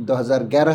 2011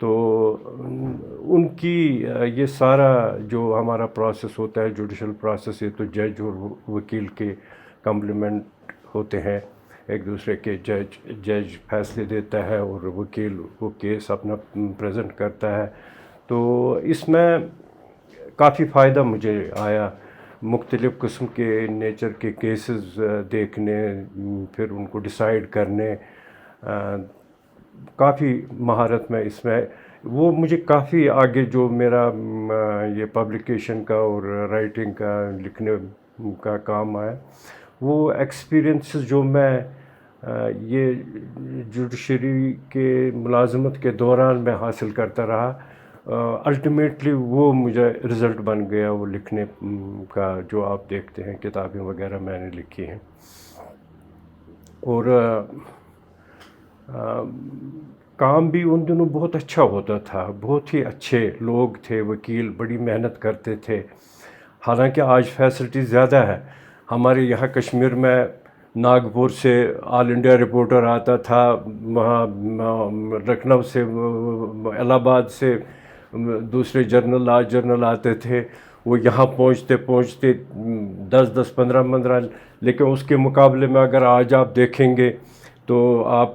تو ان کی یہ سارا جو ہمارا پروسیس ہوتا ہے جوڈیشل پروسیس، یہ تو جج اور وکیل کے کمپلیمنٹ ہوتے ہیں ایک دوسرے کے. جج فیصلے دیتا ہے اور وکیل وہ کیس اپنا پریزنٹ کرتا ہے. تو اس میں کافی فائدہ مجھے آیا، مختلف قسم کے نیچر کے کیسز دیکھنے، پھر ان کو ڈیسائیڈ کرنے. کافی مہارت میں اس میں، وہ مجھے کافی آگے جو میرا یہ پبلیکیشن کا اور رائٹنگ کا لکھنے کا کام آیا، وہ ایکسپیرینسز جو میں یہ جوڈیشری کے ملازمت کے دوران میں حاصل کرتا رہا، الٹیمیٹلی وہ مجھے رزلٹ بن گیا وہ لکھنے کا، جو آپ دیکھتے ہیں کتابیں وغیرہ میں نے لکھی ہیں. اور کام بھی ان دنوں بہت اچھا ہوتا تھا، بہت ہی اچھے لوگ تھے وکیل، بڑی محنت کرتے تھے. حالانکہ آج فیسلٹی زیادہ ہے. ہمارے یہاں کشمیر میں ناگپور سے آل انڈیا رپورٹر آتا تھا، وہاں لکھنؤ سے، الہ آباد سے دوسرے جرنل آج جرنل آتے تھے. وہ یہاں پہنچتے 10-15، لیکن اس کے مقابلے میں اگر آج آپ دیکھیں گے تو آپ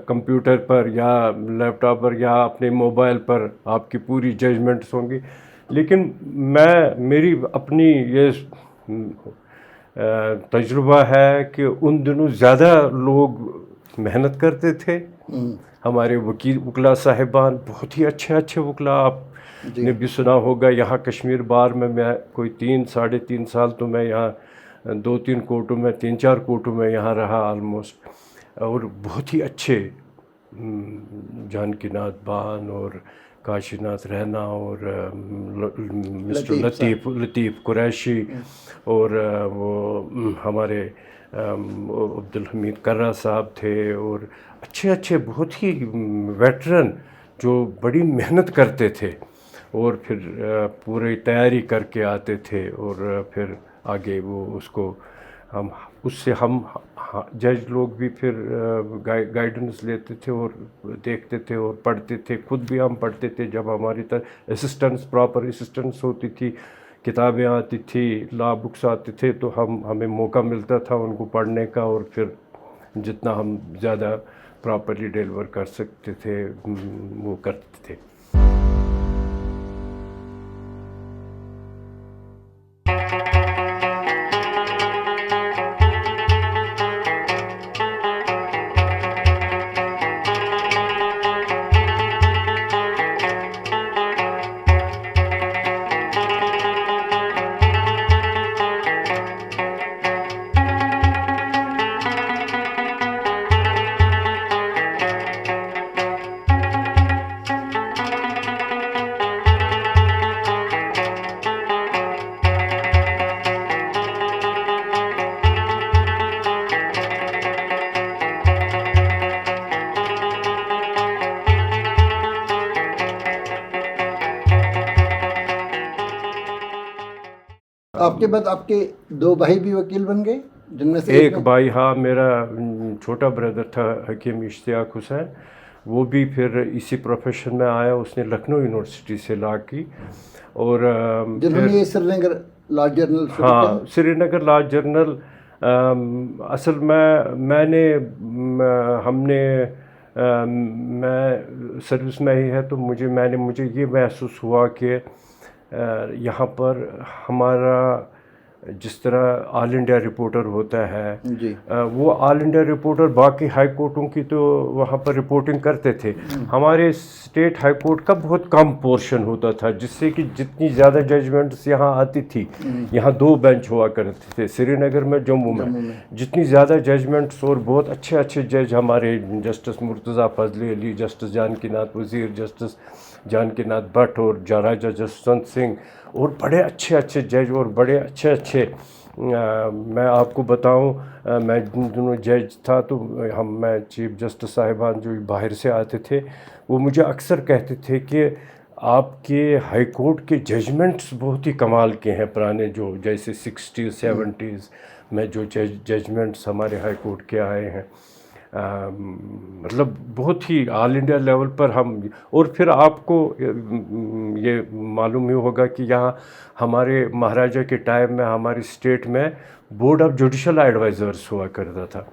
کمپیوٹر پر یا لیپ ٹاپ پر یا اپنے موبائل پر آپ کی پوری ججمنٹس ہوں گی. لیکن میری اپنی یہ تجربہ ہے کہ ان دنوں زیادہ لوگ محنت کرتے تھے. ہمارے وکلا صاحبان بہت ہی اچھے وکلا، آپ نے بھی سنا ہوگا. یہاں کشمیر بار میں کوئی 3-3.5 سال تو میں یہاں 2-3 کورٹوں میں 3-4 کورٹوں میں یہاں رہا آلموسٹ. اور بہت ہی اچھے جانکی ناتھ بان اور کاشی ناتھ رینا اور مسٹر لطیف قریشی اور وہ ہمارے عبدالحمید کرہ صاحب تھے، اور اچھے بہت ہی ویٹرن جو بڑی محنت کرتے تھے اور پھر پوری تیاری کر کے آتے تھے. اور پھر آگے وہ اس سے ہم جج لوگ بھی پھر گائیڈنس لیتے تھے اور دیکھتے تھے اور پڑھتے تھے. خود بھی ہم پڑھتے تھے جب ہماری اسسٹنس، پراپر اسسٹنس ہوتی تھی، کتابیں آتی تھی، لا بکس آتے تھے، تو ہمیں موقع ملتا تھا ان کو پڑھنے کا، اور پھر جتنا ہم زیادہ پراپرلی ڈیلیور کر سکتے تھے وہ کرتے تھے. آپ کے بعد آپ کے 2 بھائی بھی وکیل بن گئے، جن میں سے ایک بھائی، ہاں، میرا چھوٹا بردر تھا حکیم اشتیاق حسین، وہ بھی پھر اسی پروفیشن میں آیا. اس نے لکھنؤ یونیورسٹی سے لا کی، اور جنہوں نے سری نگر لا جرنل شروع کیا. ہاں، سری نگر لا جرنل اصل میں سروس میں ہی ہے، تو مجھے یہ محسوس ہوا کہ یہاں پر ہمارا جس طرح آل انڈیا رپورٹر ہوتا ہے، وہ آل انڈیا رپورٹر باقی ہائی کورٹوں کی تو وہاں پر رپورٹنگ کرتے تھے. ہمارے اسٹیٹ ہائی کورٹ کا بہت کم پورشن ہوتا تھا، جس سے کہ جتنی زیادہ ججمنٹس یہاں آتی تھی، یہاں 2 بینچ ہوا کرتے تھے سری نگر میں، جموں میں. جتنی زیادہ ججمنٹس اور بہت اچھے جج ہمارے جسٹس مرتضیٰ فضل علی، جسٹس جانکی ناتھ وزیر، جسٹس جانکی ناتھ بٹ اور راجا جسونت سنگھ، اور بڑے اچھے جج اور بڑے اچھے میں آپ کو بتاؤں، میں دونوں جج تھا تو میں چیف جسٹس صاحبان جو باہر سے آتے تھے، وہ مجھے اکثر کہتے تھے کہ آپ کے ہائی کورٹ کے ججمنٹس بہت ہی کمال کے ہیں، پرانے جو جیسے 60s 70s میں جو ججمنٹس ہمارے ہائی کورٹ کے آئے ہیں. مطلب بہت ہی آل انڈیا لیول پر ہم. اور پھر آپ کو یہ معلوم ہی ہوگا کہ یہاں ہمارے مہاراجہ کے ٹائم میں ہماری اسٹیٹ میں بورڈ آف جوڈیشل ایڈوائزرس ہوا کرتا تھا.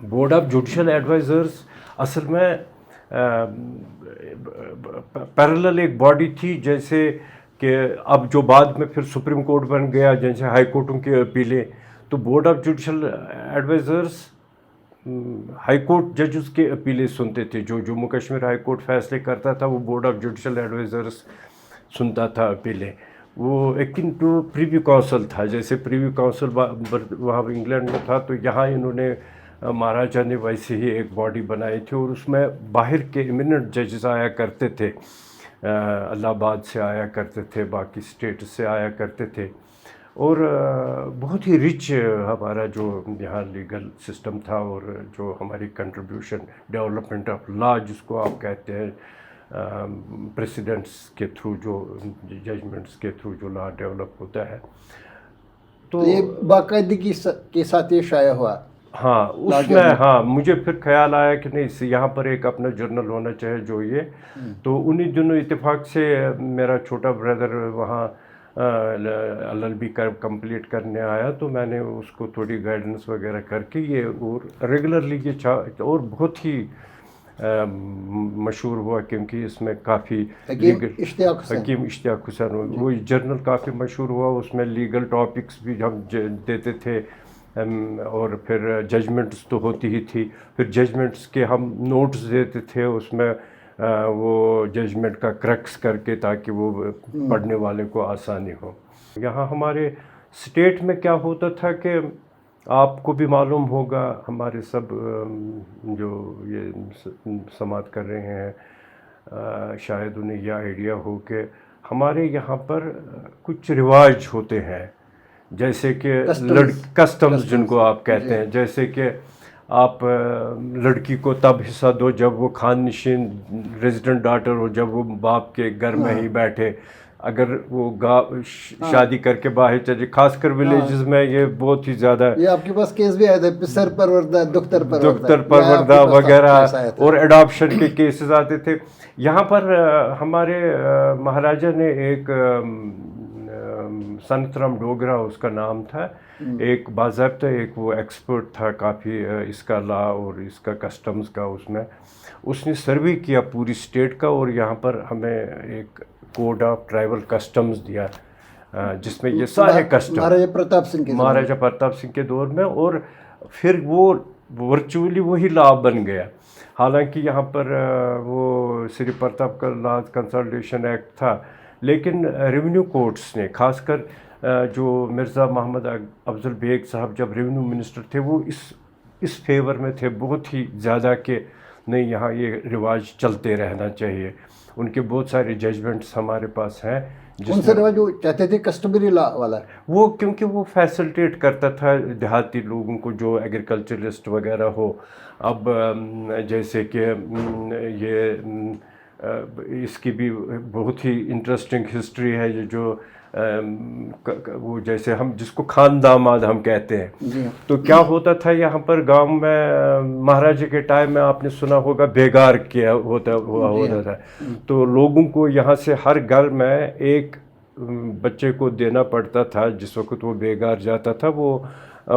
بورڈ آف جوڈیشل ایڈوائزرس اصل میں پیرلل ایک باڈی تھی، جیسے کہ اب جو بعد میں پھر سپریم کورٹ بن گیا، جیسے ہائی کورٹوں کی اپیلیں. تو board of judicial advisers high court ججز کے اپیلیں سنتے تھے. جو جموں کشمیر ہائی کورٹ فیصلے کرتا تھا وہ بورڈ آف جوڈیشل ایڈوائزرس سنتا تھا اپیلیں. وہ ایکن ٹو پریوی کونسل تھا، جیسے پریوی کونسل وہاں انگلینڈ میں تھا، تو یہاں انہوں نے مہاراجہ نے ویسے ہی ایک باڈی بنائی تھی، اور اس میں باہر کے ایمیننٹ ججز آیا کرتے تھے. الہ آباد سے آیا کرتے تھے، باقی اسٹیٹ سے آیا کرتے تھے. اور بہت ہی رچ ہمارا جو یہاں لیگل سسٹم تھا، اور جو ہماری کنٹریبیوشن ڈیولپمنٹ آف لا جس کو آپ کہتے ہیں، پریسیڈنٹس کے تھرو جو ججمنٹس کے تھرو جو لا ڈیولپ ہوتا ہے. تو یہ باقاعدگی کے ساتھ یہ شائع ہوا. ہاں اس میں ہاں مجھے پھر خیال آیا کہ نہیں یہاں پر ایک اپنا جرنل ہونا چاہیے جو یہ. تو انہی دنوں اتفاق سے میرا چھوٹا بردر وہاں LLB کمپلیٹ کرنے آیا، تو میں نے اس کو تھوڑی گائیڈنس وغیرہ کر کے یہ اور ریگولرلی یہ اور بہت ہی مشہور ہوا، کیونکہ اس میں کافی حکیم اشتیاق حسین وہ جرنل کافی مشہور ہوا. اس میں لیگل ٹاپکس بھی ہم دیتے تھے، اور پھر ججمنٹس تو ہوتی ہی تھی. پھر ججمنٹس کے ہم نوٹس دیتے تھے اس میں، وہ ججمنٹ کا کریکس کر کے، تاکہ وہ پڑھنے والے کو آسانی ہو. یہاں ہمارے اسٹیٹ میں کیا ہوتا تھا کہ آپ کو بھی معلوم ہوگا، ہمارے سب جو یہ سماعت کر رہے ہیں شاید انہیں یہ آئیڈیا ہو کہ ہمارے یہاں پر کچھ رواج ہوتے ہیں، جیسے کہ کسٹمز جن کو آپ کہتے ہیں. جیسے کہ آپ لڑکی کو تب حصہ دو جب وہ خان نشین ریزیڈنٹ ڈاٹر ہو، جب وہ باپ کے گھر میں ہی بیٹھے. اگر وہ شادی کر کے باہر چلے، خاص کر ولیجز میں یہ بہت ہی زیادہ. یہ آپ کے پاس کیس بھی آئے تھے، پسر پروردہ دختر پروردہ وغیرہ، اور اڈاپشن کے کیسز آتے تھے. یہاں پر ہمارے مہاراجہ نے ایک سنت رام ڈوگرا اس کا نام تھا، ایک باضابطہ ایک وہ ایکسپرٹ تھا کافی اس کا لا اور اس کا کسٹمز کا. اس نے سروے کیا پوری اسٹیٹ کا، اور یہاں پر ہمیں ایک کوڈ آف ٹرائبل کسٹمز دیا، جس میں یہ سارے کسٹم مہاراجہ پرتاپ سنگھ کے دور میں. اور پھر وہ ورچولی وہی لا بن گیا. حالانکہ یہااں پر وہ سری پرتاپ کا لا کنسلٹیشن ایکٹ تھا، لیکن ریونیو کورٹس نے، خاص کر جو مرزا محمد افضل بیگ صاحب جب ریونیو منسٹر تھے، وہ اس فیور میں تھے بہت ہی زیادہ کہ نہیں یہاں یہ رواج چلتے رہنا چاہیے. ان کے بہت سارے ججمنٹس ہمارے پاس ہیں. ان سے رواج جو چاہتے تھے کسٹمری لا والا، وہ کیونکہ وہ فیسلٹیٹ کرتا تھا دیہاتی لوگوں کو جو ایگریکلچرسٹ وغیرہ ہو. اب جیسے کہ یہ اس کی بھی بہت ہی انٹرسٹنگ ہسٹری ہے، یہ جو وہ جیسے ہم جس کو خان داماد ہم کہتے ہیں. تو کیا ہوتا تھا یہاں پر گاؤں میں مہاراجہ کے ٹائم میں آپ نے سنا ہوگا بیگار کیا ہوتا تھا. تو لوگوں کو یہاں سے ہر گھر میں ایک بچے کو دینا پڑتا تھا. جس وقت وہ بیگار جاتا تھا، وہ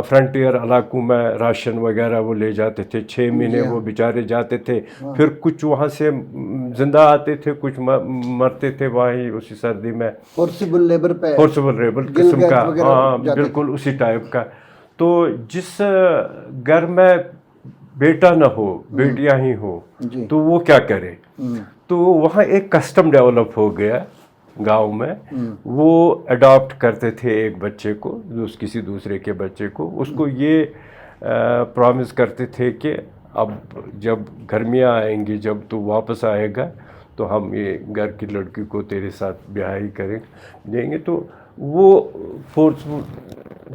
فرنٹیئر علاقوں میں راشن وغیرہ وہ لے جاتے تھے. 6 مہینے وہ بیچارے جاتے تھے. پھر کچھ وہاں سے زندہ آتے تھے، کچھ مرتے تھے وہیں اسی سردی میں. فورسیبل لیبر قسم کا، ہاں بالکل اسی ٹائپ کا. تو جس گھر میں بیٹا نہ ہو، بیٹیاں ہی ہو، تو وہ کیا کرے. تو وہاں ایک کسٹم ڈیولپ ہو گیا گاؤں میں. وہ اڈاپٹ کرتے تھے ایک بچے کو، کسی دوسرے کے بچے کو. اس کو یہ پرامس کرتے تھے کہ اب جب گرمیاں آئیں گی، جب تو واپس آئے گا، تو ہم یہ گھر کی لڑکی کو تیرے ساتھ بیاہی دیں گے. تو وہ فورس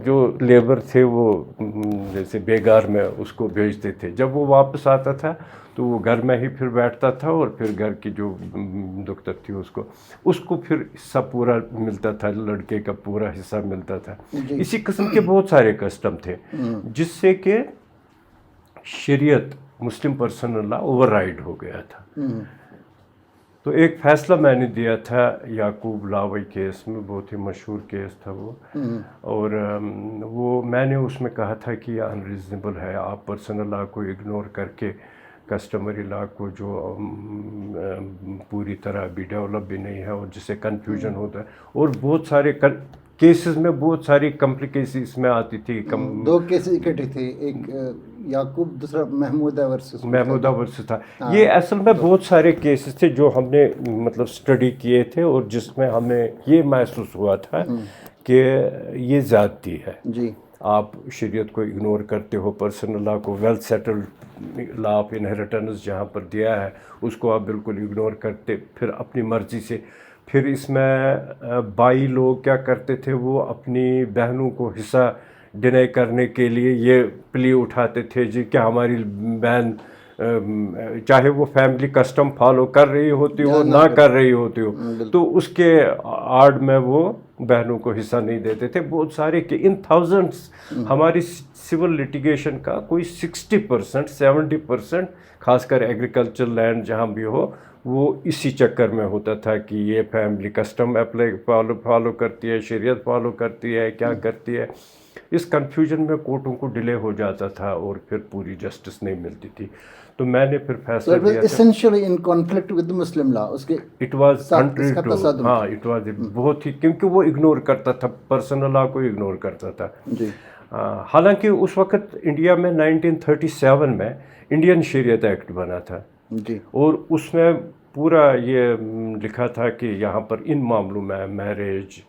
جو لیبر تھے وہ جیسے بیگار میں اس کو بھیجتے تھے. جب وہ واپس آتا تھا تو وہ گھر میں ہی پھر بیٹھتا تھا، اور پھر گھر کی جو دختر تھی اس کو پھر حصہ پورا ملتا تھا، لڑکے کا پورا حصہ ملتا تھا. اسی قسم کے بہت سارے کسٹم تھے، جس سے کہ شریعت مسلم پرسنل لا اوور رائڈ ہو گیا تھا. تو ایک فیصلہ میں نے دیا تھا یعقوب لاوی کیس میں، بہت ہی مشہور کیس تھا وہ، اور وہ میں نے اس میں کہا تھا کہ یہ انریزنیبل ہے، آپ پرسنل لا کو اگنور کر کے کسٹمری لا کو جو پوری طرح ابھی ڈیولپ بھی نہیں ہے اور جس سے کنفیوژن ہوتا ہے، اور بہت سارے کیسز میں بہت ساری کمپلیکیشنز میں آتی تھی. 2 کیسز اکٹھے تھے، ایک یعقوب، دوسرا محمودہ ورسس تھا. یہ اصل میں بہت سارے کیسز تھے جو ہم نے مطلب اسٹڈی کیے تھے، اور جس میں ہمیں یہ محسوس ہوا تھا کہ یہ زیادتی ہے. جی، آپ شریعت کو اگنور کرتے ہو، پرسنل لا کو، well settled law of inheritance جہاں پر دیا ہے اس کو آپ بالکل اگنور کرتے، پھر اپنی مرضی سے. پھر اس میں بائی لوگ کیا کرتے تھے، وہ اپنی بہنوں کو حصہ ڈینائی کرنے کے لیے یہ پلی اٹھاتے تھے جی کہ hماری بہن چاہے وہ فیملی کسٹم فالو کر رہی ہوتی ہو نہ کر رہی ہوتی ہو، تو اس کے آڑ میں وہ بہنوں کو حصہ نہیں دیتے تھے. بہت سارے کہ ان تھاؤزنڈس ہماری سول لٹیگیشن کا کوئی 60% 70% خاص کر ایگریکلچر لینڈ جہاں بھی ہو وہ اسی چکر میں ہوتا تھا کہ یہ فیملی کسٹم فالو کرتی ہے، شریعت فالو کرتی ہے، کیا کرتی ہے. اس کنفیوژن میں کورٹوں کو ڈیلے ہو جاتا تھا اور پھر پوری جسٹس نہیں ملتی تھی. تو میں نے پھر فیصلہ دیا essentially in conflict with the Muslim law. اس کے اٹ واز کنٹری ٹو، ہاں اٹ واز بہت ہی، کیونکہ وہ اگنور کرتا تھا، پرسنل لا کو اگنور کرتا تھا. جی، حالانکہ اس وقت انڈیا میں 1937 میں انڈین شریعت ایکٹ بنا تھا. جی، اور اس میں پورا یہ لکھا تھا کہ یہاں پر ان معاملوں میں میریج،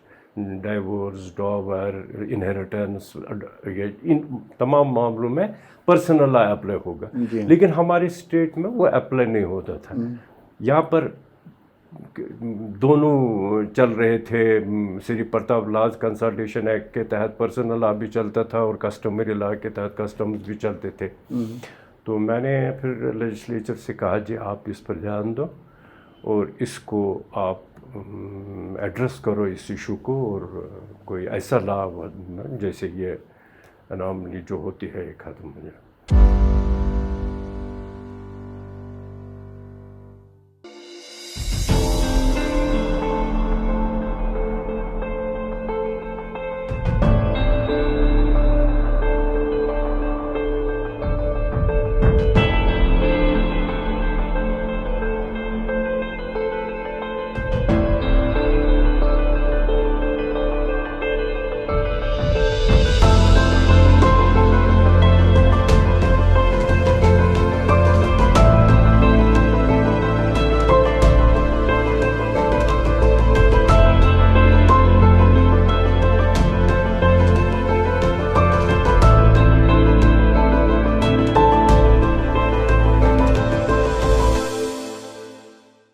ڈائیورس، ڈاور، انہیریٹنس، ان تمام معاملوں میں پرسنل لا اپلائی ہوگا. لیکن ہمارے اسٹیٹ میں وہ اپلائی نہیں ہوتا تھا. یہاں پر دونوں چل رہے تھے. سری پرتاپ لاز کنسلٹیشن ایکٹ کے تحت پرسنل لا بھی چلتا تھا اور کسٹمری لا کے تحت کسٹمز بھی چلتے تھے. تو میں نے پھر لیجسلیچر سے کہا جی آپ اس پر دھیان دو اور اس کو آپ ایڈریس کرو اس ایشو کو، اور کوئی ایسا لا جیسے یہ اناملی جو ہوتی ہے یہ ختم ہو جائے.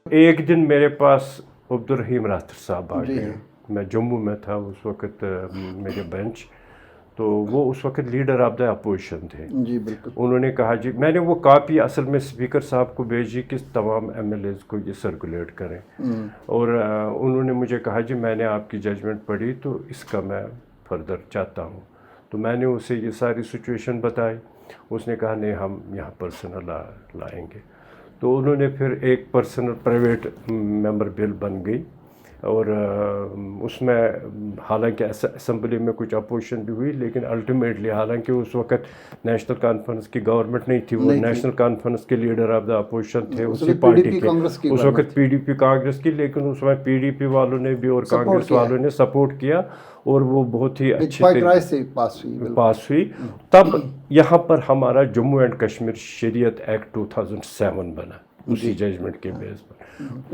ایک دن میرے پاس عبدالرحیم راستر صاحب آ گئے. میں جموں میں تھا اس وقت، میرے بینچ، تو وہ اس وقت لیڈر آف دا اپوزیشن تھے. جی بالکل. انہوں نے کہا جی، میں نے وہ کاپی اصل میں اسپیکر صاحب کو بھیجی کہ تمام ایم ایل ایز کو یہ سرکولیٹ کریں، اور انہوں نے مجھے کہا جی میں نے آپ کی ججمنٹ پڑھی تو اس کا میں فردر چاہتا ہوں. تو میں نے اسے یہ ساری سچویشن بتائی. اس نے کہا نہیں ہم یہاں پرسنل لا لائیں گے. تو انہوں نے پھر ایک پرسنل پرائیویٹ ممبر بل بن گئی، اور اس میں حالانکہ اسمبلی میں کچھ اپوزیشن بھی ہوئی، لیکن الٹیمیٹلی حالانکہ اس وقت نیشنل کانفرنس کی گورنمنٹ نہیں تھی، وہ نیشنل کانفرنس کے لیڈر آف دا اپوزیشن تھے اسی پارٹی کے، اس وقت پی ڈی پی کانگریس کی. لیکن اس میں پی ڈی پی والوں نے بھی اور کانگریس والوں نے سپورٹ کیا اور وہ بہت ہی اچھی طرح سے پاس ہوئی. تب یہاں پر ہمارا جموں اینڈ کشمیر شریعت ایکٹ 2007 بنا اسی ججمنٹ کے بیس پر.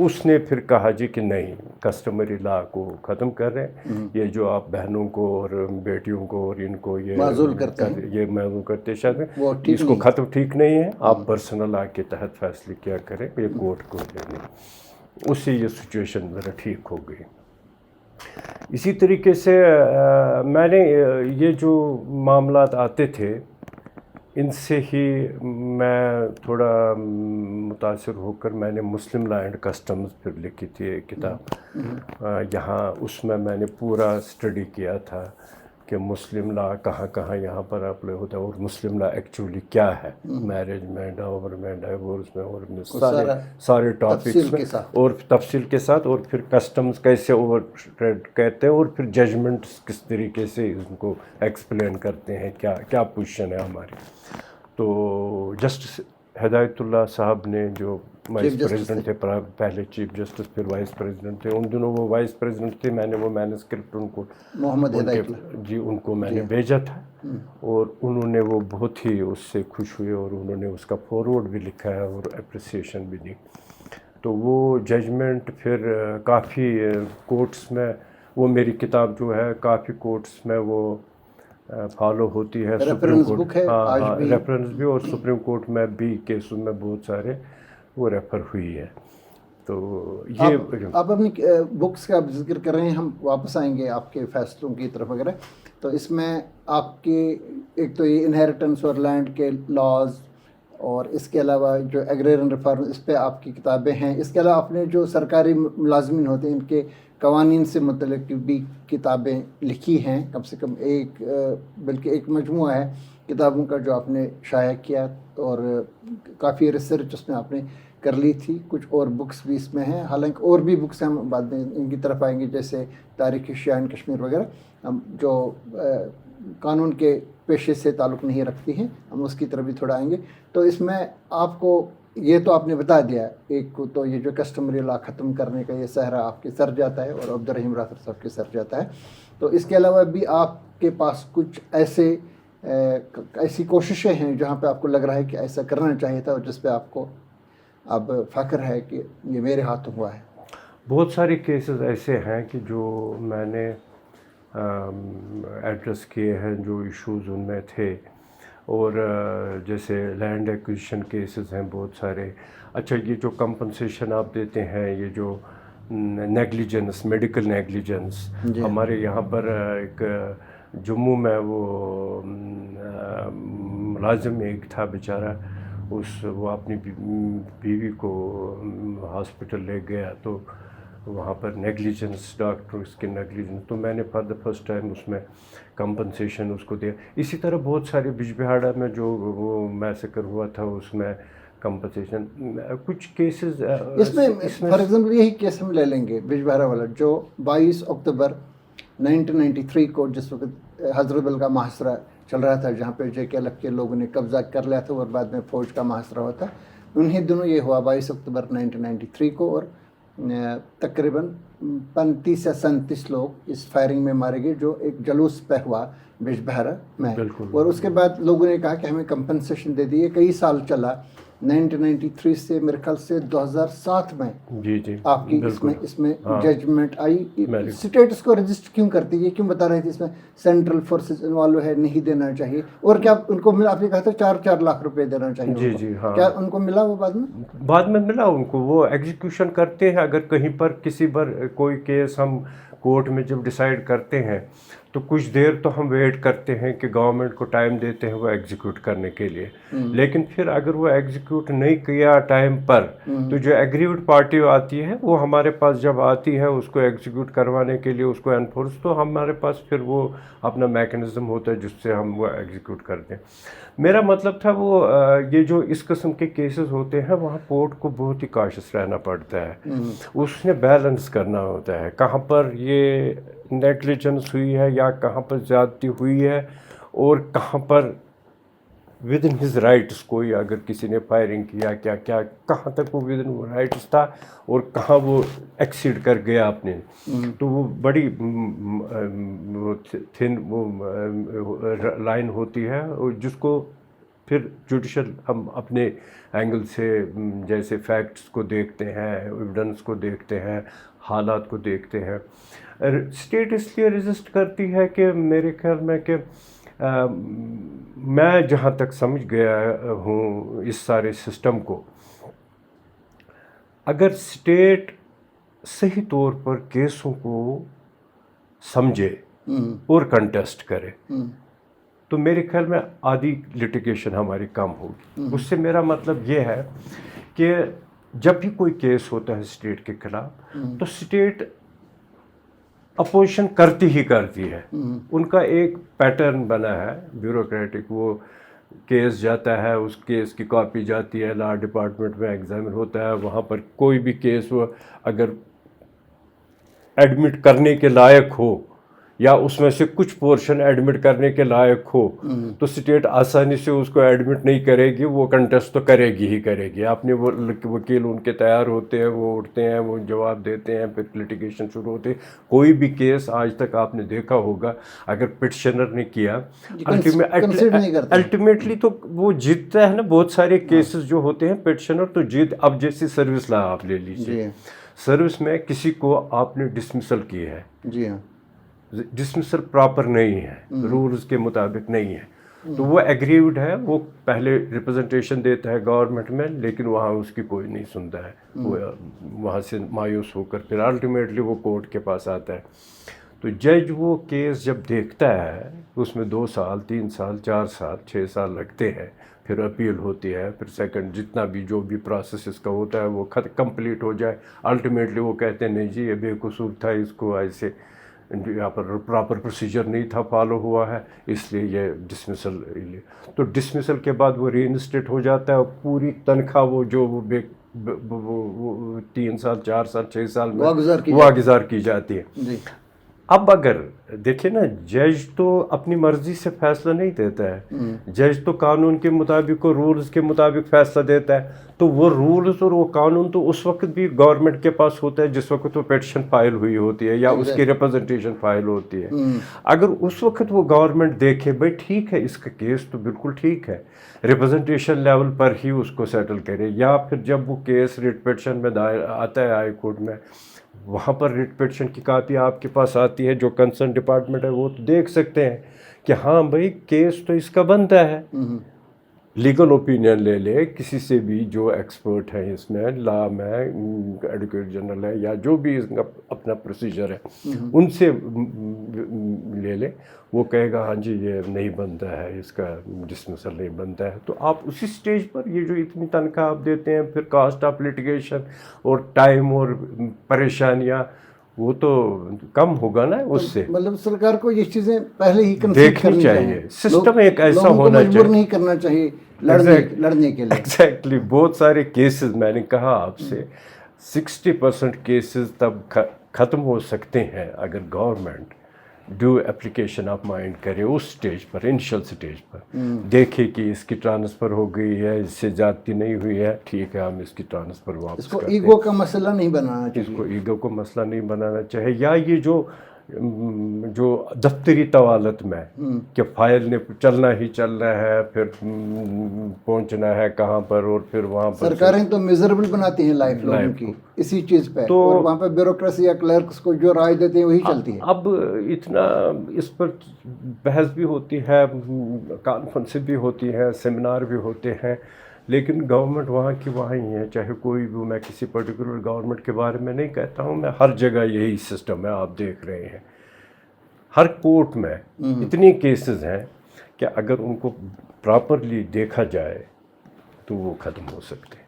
اس نے پھر کہا جی کہ نہیں، کسٹمری لا کو ختم کر رہے ہیں، یہ جو آپ بہنوں کو اور بیٹیوں کو اور ان کو یہ معزول کرتے شاید اس کو ختم ٹھیک نہیں ہے. آپ پرسنل لا کے تحت فیصلے کیا کریں، یہ کورٹ کو دینے. اس سے یہ سچویشن ذرا ٹھیک ہو گئی. اسی طریقے سے میں نے یہ جو معاملات آتے تھے ان سے ہی میں تھوڑا متاثر ہو کر میں نے مسلم لا اینڈ کسٹمز پھر لکھی تھی ایک کتاب. یہاں اس میں نے پورا اسٹڈی کیا تھا کہ مسلم لا کہاں کہاں یہاں پر اپلائی ہوتا ہے اور مسلم لا ایکچولی کیا ہے، میرج میں، ڈاور میں، ڈائیورس میں، اور سارے ٹاپکس میں اور تفصیل کے ساتھ، اور پھر کسٹمز کیسے اوور کہتے ہیں، اور پھر ججمنٹس کس طریقے سے ان کو ایکسپلین کرتے ہیں، کیا کیا پوزیشن ہے ہماری. تو جسٹس ہدایت اللہ صاحب نے جو وائس پریزیڈنٹ تھے، پہلے چیف جسٹس پھر وائس پریزیڈنٹ تھے، ان دنوں وہ وائس پریزیڈنٹ تھے. میں نے وہ مینuscript ان کو محمد ہدایت اللہ جی ان کو میں نے بھیجا تھا، اور انہوں نے وہ بہت ہی اس سے خوش ہوئے، اور انہوں نے اس کا فارورڈ بھی لکھا ہے اور اپریسیشن بھی دی. تو وہ ججمنٹ پھر کافی کورٹس میں، وہ میری کتاب جو ہے کافی کورٹس میں وہ فالو ہوتی ہے. سپریم کورٹ، ہاں ریفرنس بھی، اور سپریم کورٹ میں بھی کیسوں میں بہت سارے وہ ریفر ہوئی ہے. تو یہ آپ اپنی بکس کا ذکر کر رہے ہیں، ہم واپس آئیں گے آپ کے فیصلوں کی طرف وغیرہ. تو اس میں آپ کے ایک تو یہ انہیریٹنس اور لینڈ کے لاز، اور اس کے علاوہ جو ایگریرین ریفارم، اس پہ آپ کی کتابیں ہیں. اس کے علاوہ آپ نے جو سرکاری ملازمین ہوتے ہیں ان کے قوانین سے متعلق بھی کتابیں لکھی ہیں، کم سے کم ایک، بلکہ ایک مجموعہ ہے کتابوں کا جو آپ نے شائع کیا، اور کافی ریسرچ اس میں آپ نے کر لی تھی. کچھ اور بکس بھی اس میں ہیں، حالانکہ اور بھی بکس ہم بعد میں ان کی طرف آئیں گے، جیسے تاریخ شیعہ کشمیر وغیرہ، ہم جو قانون کے پیشے سے تعلق نہیں رکھتی ہیں، ہم اس کی طرف بھی تھوڑا آئیں گے. تو اس میں آپ کو یہ تو آپ نے بتا دیا، ایک کو تو یہ جو کسٹمری لا ختم کرنے کا یہ صحرا آپ کے سر جاتا ہے، اور عبدالرحیم رافر صاحب کے سر جاتا ہے. تو اس کے علاوہ بھی آپ کے پاس کچھ ایسی کوششیں ہیں جہاں پہ آپ کو لگ رہا ہے کہ ایسا کرنا چاہیے تھا، اور جس پہ آپ کو اب فخر ہے کہ یہ میرے ہاتھوں ہوا ہے. بہت سارے کیسز ایسے ہیں کہ جو میں نے ایڈریس کیے ہیں، جو ایشوز ان میں تھے، اور جیسے لینڈ ایکوزیشن کیسز ہیں بہت سارے. اچھا، یہ جو کمپنسیشن آپ دیتے ہیں، یہ جو نیگلیجنس، میڈیکل نیگلیجنس، ہمارے یہاں پر ایک جموں میں وہ ملازم ایک تھا بیچارہ، وہ اپنی بیوی کو ہاسپٹل لے گیا، تو وہاں پر نیگلیجنس، ڈاکٹر اس کے نیگلیجنس، تو میں نے فار دا فرسٹ ٹائم اس میں کمپنسیشن اس کو دیا. اسی طرح بہت سارے بجبہاڑا میں جو وہ میسیکر ہوا تھا، اس میں کمپنسیشن. کچھ کیسز اس میں فار ایگزامپل یہی کیس ہم لے لیں گے، بجبہارا والا، جو 22 اکتوبر 1993 کو، جس وقت حضرت بل کا محاصرہ چل رہا تھا، جہاں پہ جے کے ایل ایف کے لوگوں نے قبضہ کر لیا تھا، اور بعد میں فوج کا محاصرہ ہوا تھا. انہیں دنوں یہ ہوا 22 اکتوبر 1993 کو، اور تقریباً 35 یا 37 لوگ اس فائرنگ میں مارے گئے، جو ایک جلوس پہ ہوا بجبہارا میں. اور اس کے بعد لوگوں نے کہا کہ ہمیں کمپنسیشن دے دیے. کئی سال چلا، 1993 سے میرے خیال سے 2007 میں جی آپ کی اس میں ججمنٹ آئی. اسٹیٹ اس کو رجسٹر کیوں کرتی ہے، یہ کیوں بتا رہے تھے اس میں سینٹرل فورسز انوالو ہے، نہیں دینا چاہیے؟ اور کیا ان کو ملا؟ آپ نے کہا تھا 4 لاکھ روپے دینا چاہیے. جی ہاں، کیا ان کو ملا وہ بعد میں ملا ان کو؟ وہ ایگزیکیوشن کرتے ہیں. اگر کہیں پر کسی پر کوئی کیس ہم کورٹ میں جب ڈیسائیڈ کرتے ہیں، تو کچھ دیر تو ہم ویٹ کرتے ہیں کہ گورنمنٹ کو ٹائم دیتے ہیں وہ ایگزیکیوٹ کرنے کے لیے. لیکن پھر اگر وہ ایگزیکیوٹ نہیں کیا ٹائم پر، تو جو ایگریوڈ پارٹی آتی ہے وہ ہمارے پاس جب آتی ہے اس کو ایگزیکیوٹ کروانے کے لیے، اس کو انفورس، تو ہمارے پاس پھر وہ اپنا میکنزم ہوتا ہے جس سے ہم وہ ایگزیکیوٹ کرتے ہیں. میرا مطلب تھا وہ یہ جو اس قسم کے کیسز ہوتے ہیں، وہاں کورٹ کو بہت ہی کاشس رہنا پڑتا ہے. اس نے بیلنس کرنا ہوتا ہے کہاں پر یہ نیگلیجنس ہوئی ہے، یا کہاں پر زیادتی ہوئی ہے، اور کہاں پر ود ان ہز رائٹس کوئی اگر کسی نے فائرنگ کیا، کیا کہاں تک وہ ود ان رائٹس تھا، اور کہاں وہ ایکسیڈ کر گیا اپنے. تو وہ بڑی تھن وہ لائن ہوتی ہے، جس کو پھر جوڈیشل ہم اپنے اینگل سے جیسے فیکٹس کو دیکھتے ہیں، ایویڈنس کو دیکھتے ہیں، حالات کو دیکھتے ہیں. اسٹیٹ اس لیے ریزسٹ کرتی ہے کہ میرے خیال میں کہ میں جہاں تک سمجھ گیا ہوں اس سارے سسٹم کو، اگر اسٹیٹ صحیح طور پر کیسوں کو سمجھے اور کنٹیسٹ کرے، تو میرے خیال میں آدھی لٹیگیشن ہماری کم ہوگی. اس سے میرا مطلب یہ ہے کہ جب بھی کوئی کیس ہوتا ہے اسٹیٹ کے خلاف، تو اسٹیٹ اپوزیشن کرتی ہی کرتی ہے. ان کا ایک پیٹرن بنا ہے بیوروکریٹک. وہ کیس جاتا ہے, اس کیس کی کاپی جاتی ہے لا ڈپارٹمنٹ میں, ایگزامن ہوتا ہے, وہاں پر کوئی بھی کیس وہ اگر ایڈمٹ کرنے کے لائق ہو یا اس میں سے کچھ پورشن ایڈمٹ کرنے کے لائق ہو تو اسٹیٹ آسانی سے اس کو ایڈمٹ نہیں کرے گی, وہ کنٹیسٹ تو کرے گی ہی کرے گی. اپنے وہ وکیل ان کے تیار ہوتے ہیں, وہ اٹھتے ہیں, وہ جواب دیتے ہیں, پھر لٹیگیشن شروع ہوتے ہیں. کوئی بھی کیس آج تک آپ نے دیکھا ہوگا اگر پٹیشنر نے کیا الٹیمیٹلی تو وہ جیتتا ہے نا. بہت سارے کیسز جو ہوتے ہیں پٹیشنر تو جیت. اب جیسی سروس لا آپ لے لیجیے, سروس میں کسی کو آپ نے ڈسمسل کی ہے, جی ہاں, ڈسمسل پراپر نہیں ہے, رولز کے مطابق نہیں ہے, تو وہ ایگریوڈ ہے. وہ پہلے ریپرزنٹیشن دیتا ہے گورنمنٹ میں, لیکن وہاں اس کی کوئی نہیں سنتا ہے. وہ وہاں سے مایوس ہو کر پھر الٹیمیٹلی وہ کورٹ کے پاس آتا ہے. تو جج وہ کیس جب دیکھتا ہے اس میں 2 سال 3 سال 4 سال 6 سال لگتے ہیں, پھر اپیل ہوتی ہے, پھر سیکنڈ جتنا بھی جو بھی پروسیس اس کا ہوتا ہے وہ کمپلیٹ ہو جائے. الٹیمیٹلی وہ کہتے ہیں نہیں جی یہ بے قصور تھا, اس کو ایسے یہاں پر پراپر پروسیجر نہیں تھا فالو ہوا ہے, اس لیے یہ ڈسمسل. تو ڈسمسل کے بعد وہ ری انسٹیٹ ہو جاتا ہے, اور پوری تنخواہ وہ جو وہ 3 سال 4 سال 6 سال میں واگزار کی جاتی ہے. اب اگر دیکھیں نا, جج تو اپنی مرضی سے فیصلہ نہیں دیتا ہے, جج تو قانون کے مطابق اور رولز کے مطابق فیصلہ دیتا ہے. تو وہ رولز اور وہ قانون تو اس وقت بھی گورنمنٹ کے پاس ہوتا ہے جس وقت وہ پیٹیشن فائل ہوئی ہوتی ہے یا اس کی ریپرزنٹیشن فائل ہوتی ہے. اگر اس وقت وہ گورنمنٹ دیکھے بھائی ٹھیک ہے اس کا کیس تو بالکل ٹھیک ہے, ریپرزنٹیشن لیول پر ہی اس کو سیٹل کرے, یا پھر جب وہ کیس ریٹ پیٹیشن میں آتا ہے ہائی کورٹ میں, وہاں پر ریٹ پیٹیشن کی کاپی آپ کے پاس آتی ہے, جو کنسرن ڈپارٹمنٹ ہے وہ تو دیکھ سکتے ہیں کہ ہاں بھائی کیس تو اس کا بنتا ہے. لیگل اوپینین لے لے کسی سے بھی جو ایکسپرٹ ہے اس میں, لا میں, ایڈوکیٹ جنرل ہے, یا جو بھی اس کا اپنا پروسیجر ہے, ان سے لے لے, وہ کہے گا ہاں جی یہ نہیں بنتا ہے, اس کا ڈسمسل نہیں بنتا ہے. تو آپ اسی سٹیج پر یہ جو اتنی تنخواہ آپ دیتے ہیں, پھر کاسٹ آف لٹیگیشن اور ٹائم اور پریشانیاں, وہ تو کم ہوگا نا اس سے. مطلب سرکار کو یہ چیزیں پہلے ہی دیکھنی چاہیے, سسٹم ایک ایسا ہونا چاہیے, مجبور نہیں کرنا چاہیے لڑنے کے لیے. ایگزیکٹلی. بہت سارے کیسز میں نے کہا آپ سے 60% کیسز تب ختم ہو سکتے ہیں اگر government due application of mind کرے اس سٹیج پر, انیشل سٹیج پر, دیکھے کہ اس کی ٹرانسفر ہو گئی ہے, اس سے زیادتی نہیں ہوئی ہے, ٹھیک ہے ہم اس کی ٹرانسفر واپس کرتے ہیں. اس کو ایگو کا مسئلہ نہیں بنانا چاہیے, اس کو ایگو کو مسئلہ نہیں بنانا چاہیے. یا یہ جو دفتری طوالت میں کہ فائل نے چلنا ہی چلنا ہے, پھر پہنچنا ہے کہاں پر, اور پھر وہاں پر سرکاریں تو میزربل بناتی ہیں لائف لوگوں کی اسی چیز پہ, اور وہاں پہ بیوروکریسی یا کلرکس کو جو رائے دیتے ہیں وہی چلتی ہے. اب اتنا اس پر بحث بھی ہوتی ہے, کانفرنس بھی ہوتی ہے, سیمینار بھی ہوتے ہیں, لیکن گورنمنٹ وہاں کی وہاں ہی ہے. چاہے کوئی بھی, میں کسی پرٹیکولر گورنمنٹ کے بارے میں نہیں کہتا ہوں, میں ہر جگہ یہی سسٹم ہے, آپ دیکھ رہے ہیں. ہر کورٹ میں اتنی کیسز ہیں کہ اگر ان کو پراپرلی دیکھا جائے تو وہ ختم ہو سکتے ہیں.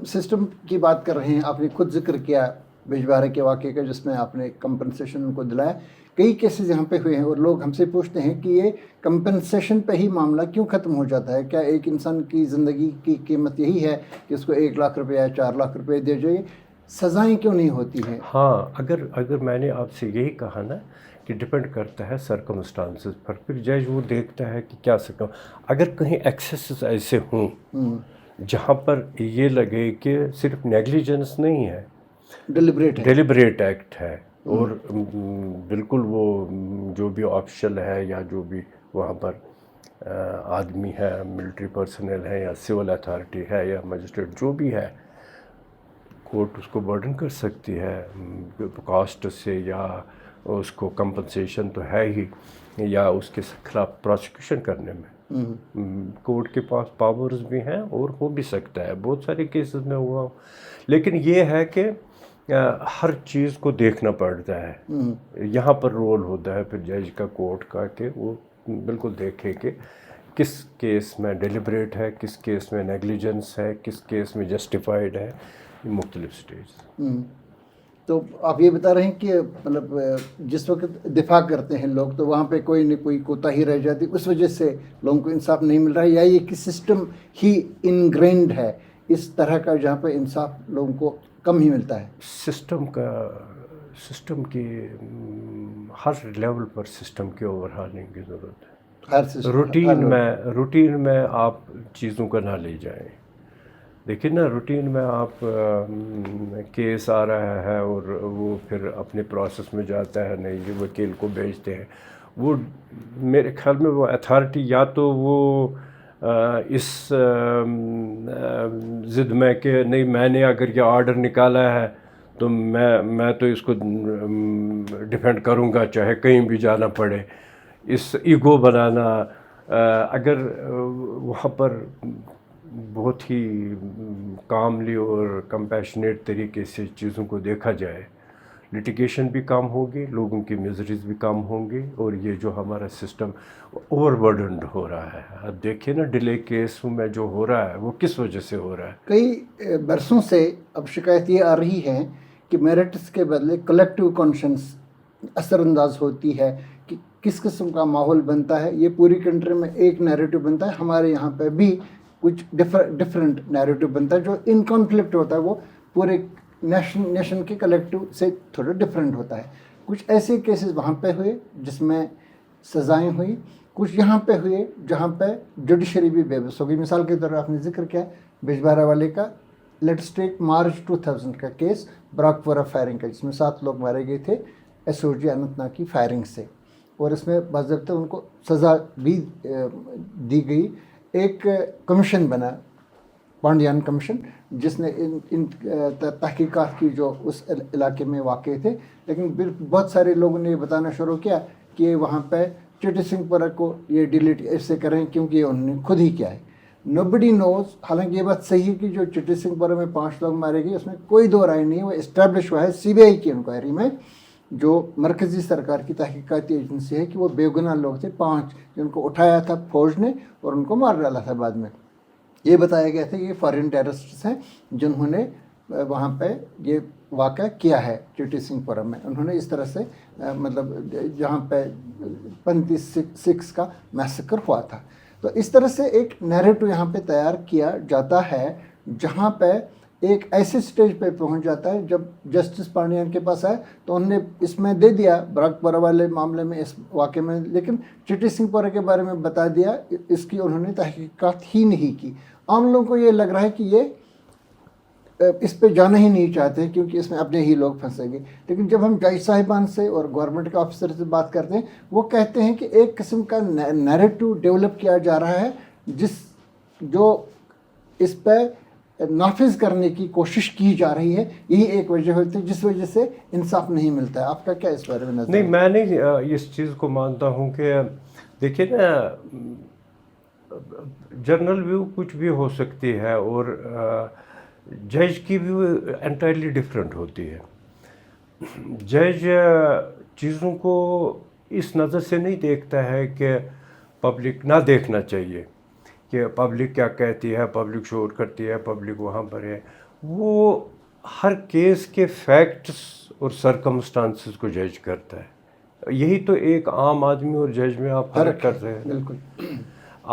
سسٹم کی بات کر رہے ہیں, آپ نے خود ذکر کیا بجبہارا کے واقعے کا جس میں آپ نے کمپنسیشن ان کو دلایا. کئی کیسز یہاں پہ ہوئے ہیں اور لوگ ہم سے پوچھتے ہیں کہ یہ کمپنسیشن پہ ہی معاملہ کیوں ختم ہو جاتا ہے؟ کیا ایک انسان کی زندگی کی قیمت یہی ہے کہ اس کو 1 لاکھ روپے یا 4 لاکھ روپے دے جائے, سزائیں کیوں نہیں ہوتی ہیں؟ ہاں, اگر میں نے آپ سے یہی کہا نا کہ ڈپینڈ کرتا ہے سرکمسٹانسز پر, پھر جج وہ دیکھتا ہے کہ کیا سکوں. اگر کہیں ایکسیسز ایسے ہوں جہاں پر یہ لگے کہ صرف نیگلیجنس نہیں ہے, ڈیلیبریٹ ایکٹ ہے، اور بالکل وہ جو بھی آفیشل ہے یا جو بھی وہاں پر آدمی ہے، ملٹری پرسنل ہے یا سول اتھارٹی ہے یا مجسٹریٹ جو بھی ہے، کورٹ اس کو برڈن کر سکتی ہے کاسٹ سے، یا اس کو کمپنسیشن تو ہے ہی، یا اس کے خلاف پروسیکیوشن کرنے میں کورٹ کے پاس پاورز بھی ہیں اور ہو بھی سکتا ہے، بہت سارے کیسز میں ہوا. لیکن یہ ہے کہ ہر چیز کو دیکھنا پڑتا ہے. یہاں پر رول ہوتا ہے پھر جج کا، کورٹ کا، کہ وہ بالکل دیکھے کہ کس کیس میں ڈیلیبریٹ ہے، کس کیس میں نیگلیجنس ہے، کس کیس میں جسٹیفائڈ ہے، مختلف سٹیج. تو آپ یہ بتا رہے ہیں کہ مطلب جس وقت دفاع کرتے ہیں لوگ تو وہاں پہ کوئی نہ کوئی کوتاہی رہ جاتی، اس وجہ سے لوگوں کو انصاف نہیں مل رہا ہے، یا یہ کہ سسٹم ہی انگرینڈ ہے اس طرح کا جہاں پہ انصاف لوگوں کو کم ہی ملتا ہے؟ سسٹم کی ہر لیول پر سسٹم کی اوور ہالنگ کی ضرورت ہے. روٹین میں آپ چیزوں کا نہ لے جائیں. دیکھیے نا، روٹین میں آپ کیس آ رہا ہے اور وہ پھر اپنے پروسیس میں جاتا ہے، نہیں یہ وکیل کو بھیجتے ہیں. وہ میرے خیال میں وہ اتھارٹی یا تو وہ اس ضد میں کہ نہیں، میں نے اگر یہ آرڈر نکالا ہے تو میں تو اس کو ڈیفینڈ کروں گا چاہے کہیں بھی جانا پڑے. اس ایگو بنانا، اگر وہاں پر بہت ہی کاملی اور کمپیشنیٹ طریقے سے چیزوں کو دیکھا جائے، لٹیگیشن بھی کم ہوگی، لوگوں کی میزریز بھی کم ہوں گی، اور یہ جو ہمارا سسٹم اوور برڈنڈ ہو رہا ہے. اب دیکھیں نا، ڈیلے کیسوں میں جو ہو رہا ہے وہ کس وجہ سے ہو رہا ہے. کئی برسوں سے اب شکایت یہ آ رہی ہے کہ میرٹس کے بدلے کلیکٹیو کانشنس اثر انداز ہوتی ہے، کہ کس قسم کا ماحول بنتا ہے. یہ پوری کنٹری میں ایک نیریٹو بنتا ہے، ہمارے یہاں پہ بھی کچھ ڈفرینٹ نیریٹو بنتا ہے جو ان کانفلکٹ ہوتا ہے، وہ پورے نیشن کے کلیکٹیو سے تھوڑا ڈفرینٹ ہوتا ہے. کچھ ایسے کیسز وہاں پہ ہوئے جس میں سزائیں ہوئی، کچھ یہاں پہ ہوئے جہاں پہ جوڈیشری بھی بے بس ہو گئی. مثال کے طور پر آپ نے ذکر کیا بجبارہ والے کا، لیٹس ٹیک مارچ 2000 کا کیس، براکپورہ فائرنگ کا، جس میں 7 لوگ مارے گئے تھے ایس او جی اننت ناگ کی فائرنگ سے، اور اس میں باضابطہ ان کو سزا بھی دی گئی. ایک کمیشن بنا، پانڈیان کمیشن، جس نے ان تحقیقات کی جو اس علاقے میں واقع تھے. لیکن بہت سارے لوگوں نے یہ بتانا شروع کیا کہ وہاں پہ چٹی سنگھ پورہ کو یہ ڈیلیٹ ایسے کریں کیونکہ یہ انہوں نے خود ہی کیا ہے. نوبڈی نوز. حالانکہ یہ بات صحیح ہے کہ جو چٹی سنگھ پورہ میں 5 لوگ مارے گئے اس میں کوئی دو رائے نہیں ہے، وہ اسٹیبلش ہوا ہے سی بی آئی کی انکوائری میں، جو مرکزی سرکار کی تحقیقاتی ایجنسی ہے، کہ وہ بے گناہ لوگ تھے 5 جن کو اٹھایا تھا فوج نے اور ان کو مار ڈالا تھا. بعد میں یہ بتایا گیا تھا کہ یہ فارن ٹیررسٹس ہیں جنہوں نے وہاں پہ یہ واقعہ کیا ہے چٹی سنگھ پورہ میں. انہوں نے اس طرح سے مطلب جہاں پہ 35 سکھ کا میسیکر ہوا تھا. تو اس طرح سے ایک نیریٹو یہاں پہ تیار کیا جاتا ہے جہاں پہ ایک ایسے سٹیج پہ پہنچ جاتا ہے. جب جسٹس پانڈیان کے پاس آئے تو انہوں نے اس میں دے دیا براکپورہ والے معاملے میں، اس واقعے میں، لیکن چٹی سنگھ پورہ کے بارے میں بتا دیا، اس کی انہوں نے تحقیقات ہی نہیں کی. عام لوگوں کو یہ لگ رہا ہے کہ یہ اس پہ جانا ہی نہیں چاہتے کیونکہ اس میں اپنے ہی لوگ پھنسیں گے. لیکن جب ہم جج صاحبان سے اور گورنمنٹ کے آفیسر سے بات کرتے ہیں، وہ کہتے ہیں کہ ایک قسم کا نیریٹو ڈیولپ کیا جا رہا ہے جو اس پہ نافذ کرنے کی کوشش کی جا رہی ہے. یہی ایک وجہ ہوتی ہے جس وجہ سے انصاف نہیں ملتا ہے. آپ کا کیا اس بارے میں نظر؟ نہیں، میں نہیں اس چیز کو مانتا ہوں کہ دیکھیے نا، جنرل ویو کچھ بھی ہو سکتی ہے اور جج کی ویو انٹائرلی ڈفرینٹ ہوتی ہے. جج چیزوں کو اس نظر سے نہیں دیکھتا ہے کہ پبلک نہ دیکھنا چاہیے کہ پبلک کیا کہتی ہے، پبلک شور کرتی ہے، پبلک وہاں پر ہے. وہ ہر کیس کے فیکٹس اور سرکمسٹانسز کو جج کرتا ہے. یہی تو ایک عام آدمی اور جج میں آپ فرق کر رہے ہیں. بالکل.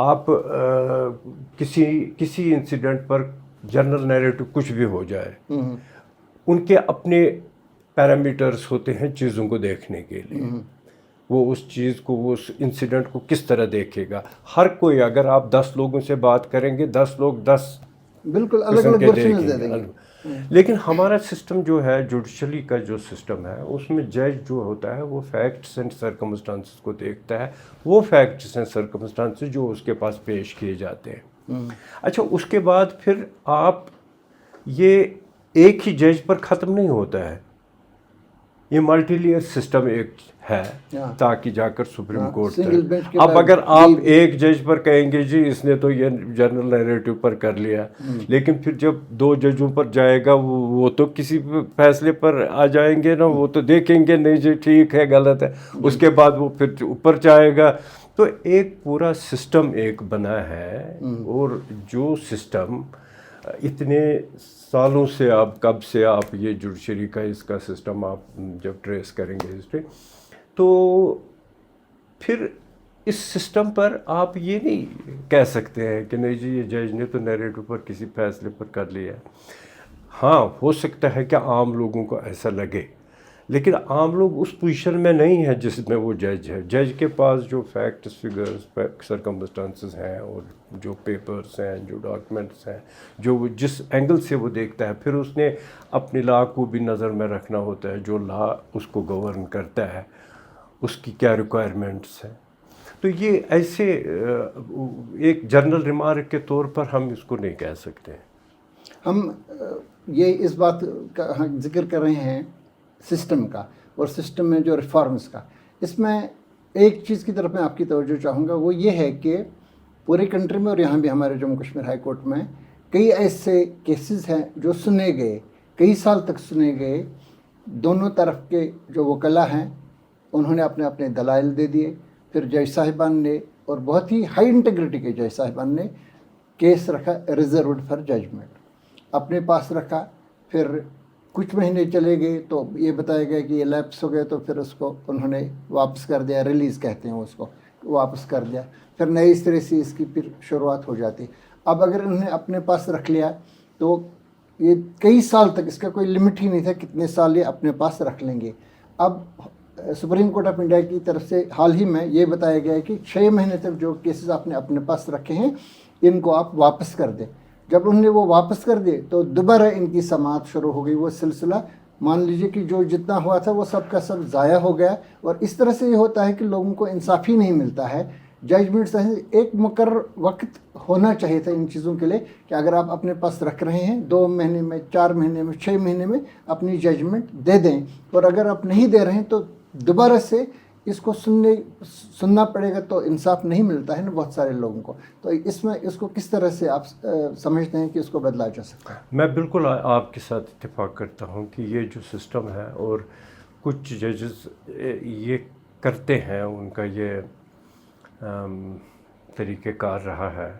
آپ کسی انسیڈنٹ پر جنرل نیریٹو کچھ بھی ہو جائے، ان کے اپنے پیرامیٹرز ہوتے ہیں چیزوں کو دیکھنے کے لیے. وہ اس چیز کو، اس انسیڈنٹ کو کس طرح دیکھے گا. ہر کوئی، اگر آپ 10 لوگوں سے بات کریں گے، 10 لوگ 10 بالکل الگ الگ ورژنز دے دیں گے. لیکن ہمارا سسٹم جو ہے جوڈیشلی کا جو سسٹم ہے اس میں جج جو ہوتا ہے وہ فیکٹس اینڈ سرکمسٹانسز کو دیکھتا ہے، وہ فیکٹس اینڈ سرکمسٹانسز جو اس کے پاس پیش کیے جاتے ہیں. اچھا اس کے بعد پھر آپ یہ ایک ہی جج پر ختم نہیں ہوتا ہے، یہ ملٹی لیئر سسٹم ایک ہے تاکہ جا کر سپریم کورٹ تک. اب اگر آپ ایک جج پر کہیں گے جی اس نے تو یہ جنرل نیریٹو پر کر لیا، لیکن پھر جب 2 ججوں پر جائے گا وہ تو کسی فیصلے پر آ جائیں گے نا، وہ تو دیکھیں گے نہیں جی ٹھیک ہے غلط ہے، اس کے بعد وہ پھر اوپر جائے گا. تو ایک پورا سسٹم ایک بنا ہے، اور جو سسٹم اتنے سالوں سے آپ کب سے آپ یہ جوڈیشری کا اس کا سسٹم آپ جب ٹریس کریں گے ہسٹری، تو پھر اس سسٹم پر آپ یہ نہیں کہہ سکتے ہیں کہ نہیں جی یہ جج نے تو نیریٹو پر کسی فیصلے پر کر لیا. ہاں ہو سکتا ہے کہ عام لوگوں کو ایسا لگے، لیکن عام لوگ اس پوزیشن میں نہیں ہیں جس میں وہ جج ہے. جج کے پاس جو فیکٹس فگرز سرکمسٹانسز ہیں اور جو پیپرز ہیں جو ڈاکیومنٹس ہیں جو جس اینگل سے وہ دیکھتا ہے، پھر اس نے اپنی لا کو بھی نظر میں رکھنا ہوتا ہے، جو لا اس کو گورن کرتا ہے اس کی کیا ریکوائرمنٹس ہیں. تو یہ ایسے ایک جنرل ریمارک کے طور پر ہم اس کو نہیں کہہ سکتے. ہم یہ اس بات کا ذکر کر رہے ہیں سسٹم کا، اور سسٹم میں جو ریفارمز کا. اس میں ایک چیز کی طرف میں آپ کی توجہ چاہوں گا، وہ یہ ہے کہ پوری کنٹری میں اور یہاں بھی ہمارے جموں کشمیر ہائی کورٹ میں کئی ایسے کیسز ہیں جو سنے گئے، کئی سال تک سنے گئے. دونوں طرف کے جو وکلا ہیں انہوں نے اپنے اپنے دلائل دے دیے، پھر جج صاحبان نے، اور بہت ہی ہائی انٹیگریٹی کے جج صاحبان نے کیس رکھا ریزروڈ فار ججمنٹ، اپنے پاس رکھا. پھر کچھ مہینے چلے گئے تو یہ بتایا گیا کہ یہ لیپس ہو گئے، تو پھر اس کو انہوں نے واپس کر دیا، ریلیز کہتے ہیں اس کو، واپس کر دیا. پھر نئے سرے سے اس کی پھر شروعات ہو جاتی. اب اگر انہوں نے اپنے پاس رکھ لیا تو یہ کئی سال تک، اس کا کوئی لمٹ ہی نہیں تھا کتنے سال یہ اپنے پاس رکھ لیں گے. اب سپریم کورٹ آف انڈیا کی طرف سے حال ہی میں یہ بتایا گیا ہے کہ 6 مہینے تک جو کیسز آپ نے اپنے پاس رکھے ہیں ان کو آپ واپس کر دیں. جب انہوں نے وہ واپس کر دیے تو دوبارہ ان کی سماعت شروع ہو گئی. وہ سلسلہ مان لیجئے کہ جو جتنا ہوا تھا وہ سب کا سب ضائع ہو گیا. اور اس طرح سے یہ ہوتا ہے کہ لوگوں کو انصاف ہی نہیں ملتا ہے. ججمنٹ ایک مقرر وقت ہونا چاہیے تھا ان چیزوں کے لیے کہ اگر آپ اپنے پاس رکھ رہے ہیں 2 مہینے میں، 4 مہینے میں، 6 مہینے میں اپنی ججمنٹ دے دیں. اور اگر آپ نہیں دے رہے ہیں تو دوبارہ سے اس کو سننا پڑے گا، تو انصاف نہیں ملتا ہے نا بہت سارے لوگوں کو. تو اس میں اس کو کس طرح سے آپ سمجھتے ہیں کہ اس کو بدلا جا سکتا ہے؟ میں بالکل آپ کے ساتھ اتفاق کرتا ہوں کہ یہ جو سسٹم ہے، اور کچھ ججز یہ کرتے ہیں، ان کا یہ طریقہ کار رہا ہے.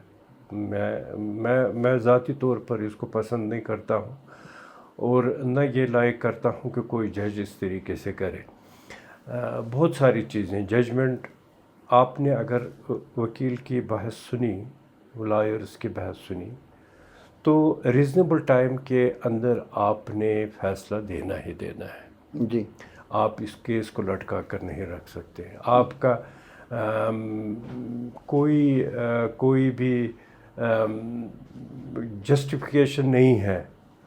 میں ذاتی طور پر اس کو پسند نہیں کرتا ہوں، اور نہ یہ لائق کرتا ہوں کہ کوئی جج اس طریقے سے کرے. بہت ساری چیزیں ججمنٹ آپ نے اگر وکیل کی بحث سنی، لائرز کی بحث سنی، تو ریزنیبل ٹائم کے اندر آپ نے فیصلہ دینا ہی دینا ہے. جی، آپ اس کیس کو لٹکا کر نہیں رکھ سکتے. آپ کا کوئی بھی جسٹیفیکیشن نہیں ہے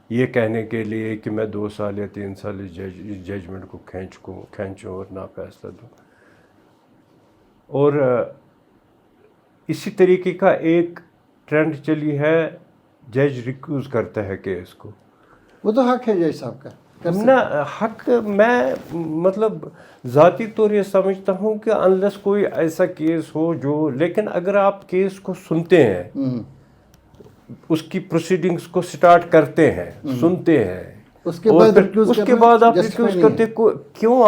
یہ کہنے کے لیے کہ میں 2 سال یا 3 سال ججمنٹ کو کھینچوں اور نہ فیصلہ دوں. اور اسی طریقے کا ایک ٹرینڈ چلی ہے، جج ریکیوز کرتا ہے کیس کو. وہ تو حق ہے جج صاحب کا نہ حق، میں مطلب ذاتی طور یہ سمجھتا ہوں کہ انلیس کوئی ایسا کیس ہو جو، لیکن اگر آپ کیس کو سنتے ہیں، اس کی پروسیڈنگز کو سٹارٹ کرتے ہیں، سنتے ہیں، اس کے بعد آپ ریکیوز کرتے، کیوں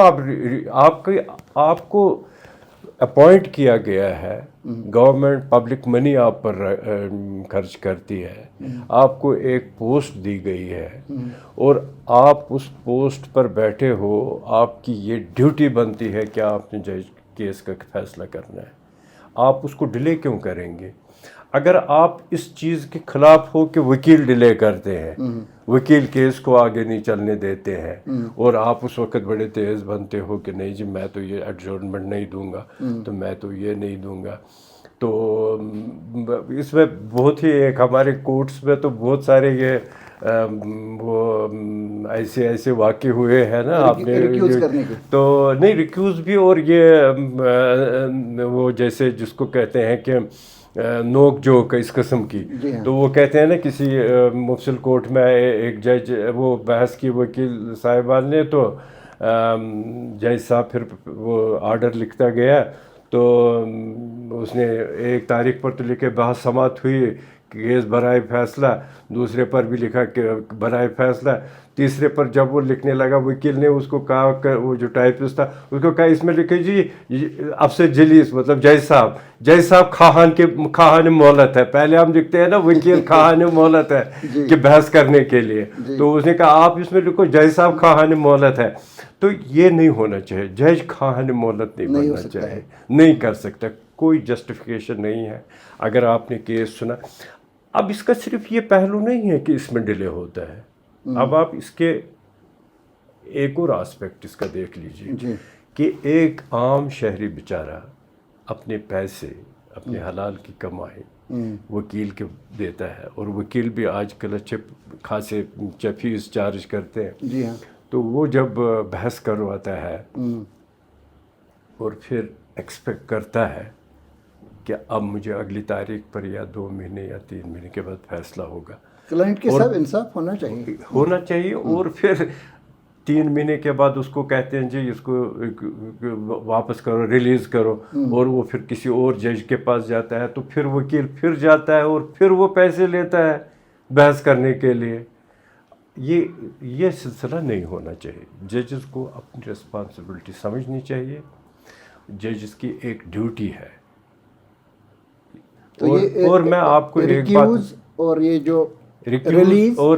آپ کو اپوائنٹ کیا گیا ہے، گورنمنٹ پبلک منی آپ پر خرچ کرتی ہے، آپ کو ایک پوسٹ دی گئی ہے، اور آپ اس پوسٹ پر بیٹھے ہو، آپ کی یہ ڈیوٹی بنتی ہے کہ آپ نے جج کیس کا فیصلہ کرنا ہے. آپ اس کو ڈیلے کیوں کریں گے؟ اگر آپ اس چیز کے خلاف ہو کہ وکیل ڈیلے کرتے ہیں، وکیل کیس کو آگے نہیں چلنے دیتے ہیں، اور آپ اس وقت بڑے تیز بنتے ہو کہ نہیں جی میں تو یہ ایڈجورنمنٹ نہیں دوں گا، تو میں تو یہ نہیں دوں گا، تو اس میں بہت ہی ایک ہمارے کورٹس میں تو بہت سارے یہ وہ ایسے ایسے واقع ہوئے ہیں نا آپ نے ریکیوز کرنے کے. تو نہیں ریکیوز بھی، اور یہ وہ جیسے جس کو کہتے ہیں کہ نوک جوک اس قسم کی. جی ہاں. تو وہ کہتے ہیں نا کسی مفصل کورٹ میں ایک جج وہ بحث کی وکیل صاحبان نے، تو جج صاحب پھر وہ آرڈر لکھتا گیا، تو اس نے ایک تاریخ پر تو لکھے بحث سماعت ہوئی، کیس برائے فیصلہ، دوسرے پر بھی لکھا کہ برائے فیصلہ، تیسرے پر جب وہ لکھنے لگا وکیل نے اس کو کہا کہ وہ جو ٹائپسٹ تھا اس کو کہا اس میں لکھے جی اب سے جلیس مطلب جج صاحب خواہان مہلت ہے. پہلے ہم لکھتے ہیں نا وکیل خواہان مہلت ہے کہ بحث کرنے کے لیے، تو اس نے کہا آپ اس میں لکھو جج صاحب خواہان مہلت ہے. تو یہ نہیں ہونا چاہیے، جج خواہان مہلت نہیں بننا چاہیے، نہیں کر سکتا، کوئی جسٹیفیکیشن نہیں ہے. اگر آپ نے کیس سنا، اب اس کا صرف یہ پہلو نہیں ہے کہ اس میں ڈیلے ہوتا ہے، اب آپ اس کے ایک اور آسپیکٹ اس کا دیکھ لیجیے کہ ایک عام شہری بیچارہ اپنے پیسے، اپنے حلال کی کمائی وکیل کے دیتا ہے، اور وکیل بھی آج کل اچھے خاصے فیس چارج کرتے ہیں. جی ہاں. تو وہ جب بحث کرواتا ہے اور پھر ایکسپیکٹ کرتا ہے کہ اب مجھے اگلی تاریخ پر یا 2 مہینے یا 3 مہینے کے بعد فیصلہ ہوگا، کلائنٹ کے ساتھ انصاف ہونا چاہیے. اور پھر 3 مہینے کے بعد اس کو کہتے ہیں جی اس کو واپس کرو، ریلیز کرو، اور وہ پھر کسی اور جج کے پاس جاتا ہے، تو پھر وکیل پھر جاتا ہے اور پھر وہ پیسے لیتا ہے بحث کرنے کے لیے. یہ سلسلہ نہیں ہونا چاہیے. ججز کو اپنی رسپانسبلٹی سمجھنی چاہیے، ججز کی ایک ڈیوٹی ہے. اور میں آپ کو ایک بات، اور یہ جو ریلیز اور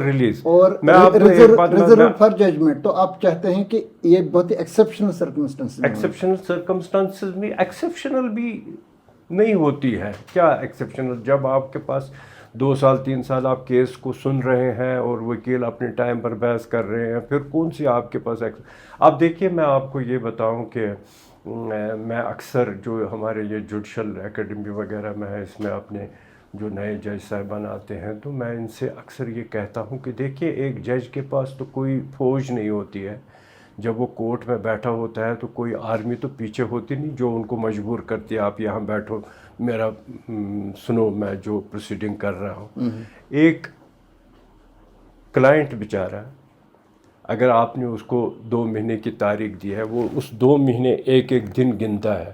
میں آپ کو ایک بات، ریزرو فار ججمنٹ، تو آپ چاہتے ہیں کہ یہ بہت ہی ایکسیپشنل سرکمسٹانسز میں ایکسیپشنل بھی نہیں ہوتی ہے. کیا ایکسیپشنل؟ جب آپ کے پاس 2 سال 3 سال آپ کیس کو سن رہے ہیں اور وکیل اپنے ٹائم پر بحث کر رہے ہیں، پھر کون سی آپ کے پاس آپ دیکھیے میں آپ کو یہ بتاؤں کہ میں اکثر جو ہمارے یہ جوڈیشل اکیڈمی وغیرہ میں ہے، اس میں اپنے جو نئے جج صاحبان آتے ہیں تو میں ان سے اکثر یہ کہتا ہوں کہ دیکھیے ایک جج کے پاس تو کوئی فوج نہیں ہوتی ہے. جب وہ کورٹ میں بیٹھا ہوتا ہے تو کوئی آرمی تو پیچھے ہوتی نہیں جو ان کو مجبور کرتی ہے آپ یہاں بیٹھو میرا سنو میں جو پروسیڈنگ کر رہا ہوں. ایک کلائنٹ بیچارہ اگر آپ نے اس کو 2 مہینے کی تاریخ دی ہے، وہ اس 2 مہینے ایک ایک دن گنتا ہے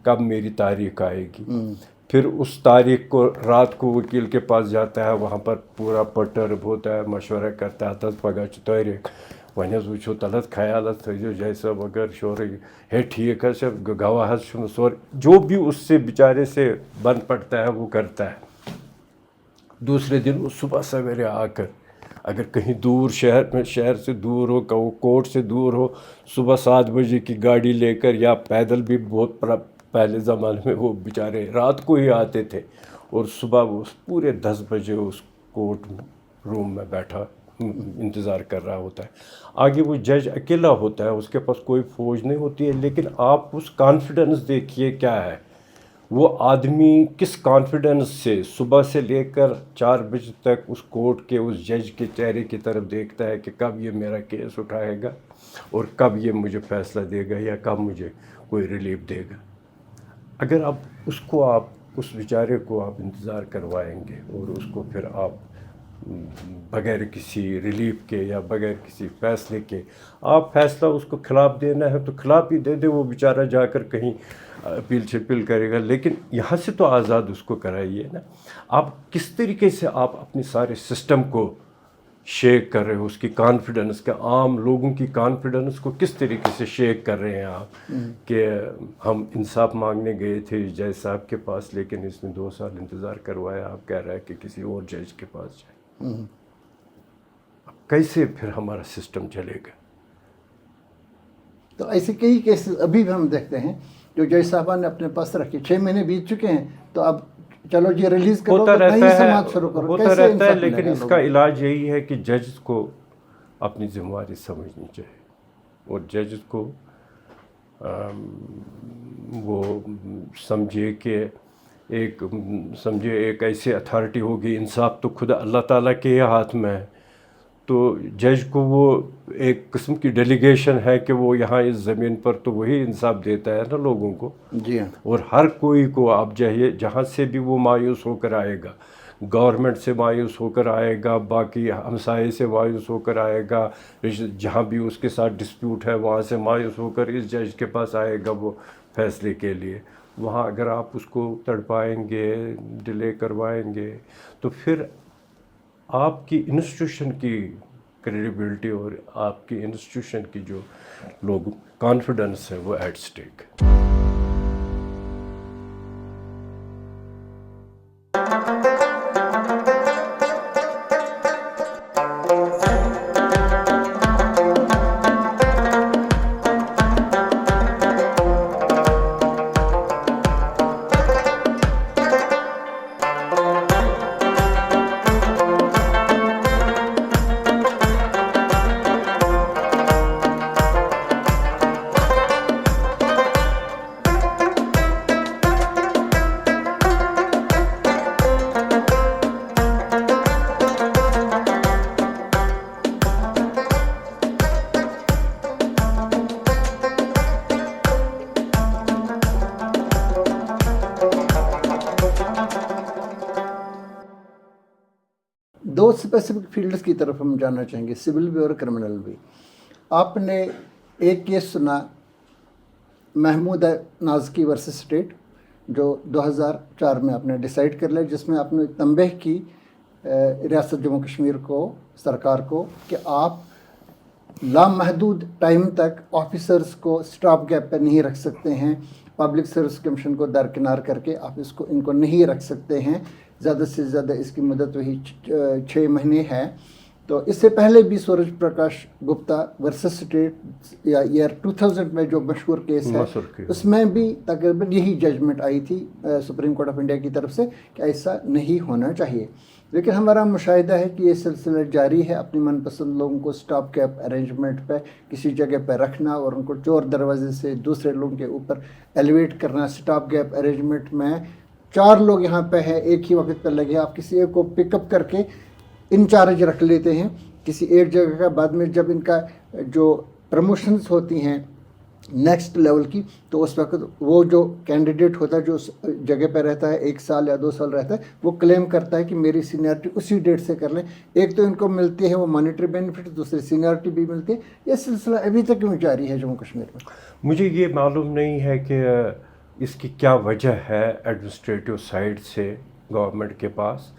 کب میری تاریخ آئے گی. پھر اس تاریخ کو رات کو وکیل کے پاس جاتا ہے، وہاں پر پورا پٹرب ہوتا ہے، مشورہ کرتا ہے، تس پگہ چھ تاریخ ون حظ وچھو تلت خیالت تھو جج صاحب اگر شورے ہے ٹھیک ہے سب گواہ سور جو بھی اس سے بیچارے سے بن پڑتا ہے وہ کرتا ہے. دوسرے دن وہ صبح سویرے آ کر اگر کہیں دور شہر سے دور ہو، کورٹ سے دور ہو، صبح 7 بجے کی گاڑی لے کر یا پیدل بھی بہت پہلے زمانے میں وہ بیچارے رات کو ہی آتے تھے، اور صبح وہ پورے 10 بجے اس کورٹ روم میں بیٹھا انتظار کر رہا ہوتا ہے. آگے وہ جج اکیلا ہوتا ہے، اس کے پاس کوئی فوج نہیں ہوتی ہے، لیکن آپ اس کانفیڈنس دیکھیے کیا ہے. وہ آدمی کس کانفیڈنس سے صبح سے لے کر 4 بجے تک اس کورٹ کے اس جج کے چہرے کی طرف دیکھتا ہے کہ کب یہ میرا کیس اٹھائے گا اور کب یہ مجھے فیصلہ دے گا یا کب مجھے کوئی ریلیف دے گا. اگر آپ اس بیچارے کو آپ انتظار کروائیں گے اور اس کو پھر آپ بغیر کسی ریلیف کے یا بغیر کسی فیصلے کے آپ فیصلہ اس کو خلاف دینا ہے تو خلاف ہی دے دے، وہ بیچارہ جا کر کہیں اپیل شپیل کرے گا. لیکن یہاں سے تو آزاد اس کو کرائیے نا. آپ کس طریقے سے آپ اپنے سارے سسٹم کو شیک کر رہے ہو، اس کی کانفیڈنس کے عام لوگوں کی کانفیڈنس کو کس طریقے سے شیک کر رہے ہیں آپ کہ ہم انصاف مانگنے گئے تھے جج صاحب کے پاس لیکن اس نے 2 سال انتظار کروایا، آپ کہہ رہا ہے کہ کسی اور جج کے پاس جائے. اب کیسے پھر ہمارا سسٹم چلے گا؟ تو ایسے کئی کیسز ابھی بھی ہم دیکھتے ہیں جو جج صاحبان نے اپنے پاس رکھے. 6 مہینے بیت چکے ہیں تو اب چلو جی ریلیز کرو، ہوتا رہتا ہے لیکن اس کا لوگوں؟ علاج یہی ہے کہ ججز کو اپنی ذمہ داری سمجھنی چاہیے اور ججز کو وہ سمجھے کہ ایک ایسی اتھارٹی ہوگی. انصاف تو خدا اللہ تعالیٰ کے ہاتھ میں ہے، تو جج کو وہ ایک قسم کی ڈیلیگیشن ہے کہ وہ یہاں اس زمین پر تو وہی انصاف دیتا ہے نا لوگوں کو. جی ہاں. اور ہر کوئی کو آپ چاہیے جہاں سے بھی وہ مایوس ہو کر آئے گا، گورنمنٹ سے مایوس ہو کر آئے گا، باقی ہمسائے سے مایوس ہو کر آئے گا، جہاں بھی اس کے ساتھ ڈسپیوٹ ہے وہاں سے مایوس ہو کر اس جج کے پاس آئے گا وہ فیصلے کے لیے. وہاں اگر آپ اس کو تڑپائیں گے، ڈیلے کروائیں گے، تو پھر آپ کی انسٹیٹیوشن کی کریڈیبلٹی اور آپ کی انسٹیٹیوشن کی جو لوگ کانفیڈنس ہے وہ ایٹ سٹیک. دو اسپیسیفک فیلڈز کی طرف ہم جاننا چاہیں گے، سول بھی اور کرمنل بھی. آپ نے ایک کیس سنا محمود نازکی ورسز اسٹیٹ، جو 2004 میں آپ نے ڈیسائیڈ کر لیا، جس میں آپ نے تنبیہ کی ریاست جموں کشمیر کو، سرکار کو، کہ آپ لامحدود ٹائم تک آفیسرز کو اسٹاپ گیپ پہ نہیں رکھ سکتے ہیں. پبلک سروس کمیشن کو درکنار کر کے آپ ان کو نہیں رکھ سکتے ہیں. زیادہ سے زیادہ اس کی مدت وہی 6 مہینے ہے. تو اس سے پہلے بھی سورج پرکاش گپتا ورسز اسٹیٹ یا ایئر 2000 میں جو مشہور کیس ہے، اس میں بھی تقریباً یہی ججمنٹ آئی تھی سپریم کورٹ آف انڈیا کی طرف سے کہ ایسا نہیں ہونا چاہیے. لیکن ہمارا مشاہدہ ہے کہ یہ سلسلہ جاری ہے، اپنی من پسند لوگوں کو اسٹاپ گیپ ارینجمنٹ پہ کسی جگہ پہ رکھنا اور ان کو چور دروازے سے دوسرے لوگوں کے اوپر ایلیویٹ کرنا. اسٹاپ گیپ ارینجمنٹ میں 4 لوگ یہاں پہ ہیں، ایک ہی وقت پہ لگے، آپ کسی ایک کو پک اپ کر کے انچارج رکھ لیتے ہیں کسی ایک جگہ کا. بعد میں جب ان کا جو پروموشنز ہوتی ہیں نیکسٹ لیول کی، تو اس وقت وہ جو کینڈیڈیٹ ہوتا ہے جو اس جگہ پہ رہتا ہے 1 سال یا 2 سال رہتا ہے، وہ کلیم کرتا ہے کہ میری سینئرٹی اسی ڈیٹ سے کر لیں. ایک تو ان کو ملتی ہے وہ مانیٹری بینیفٹ، دوسری سینئرٹی بھی ملتی ہے. یہ سلسلہ ابھی تک کیوں جاری ہے جموں کشمیر میں؟ مجھے یہ معلوم نہیں ہے کہ اس کی کیا وجہ ہے ایڈمنسٹریٹو سائڈ سے گورنمنٹ کے پاس،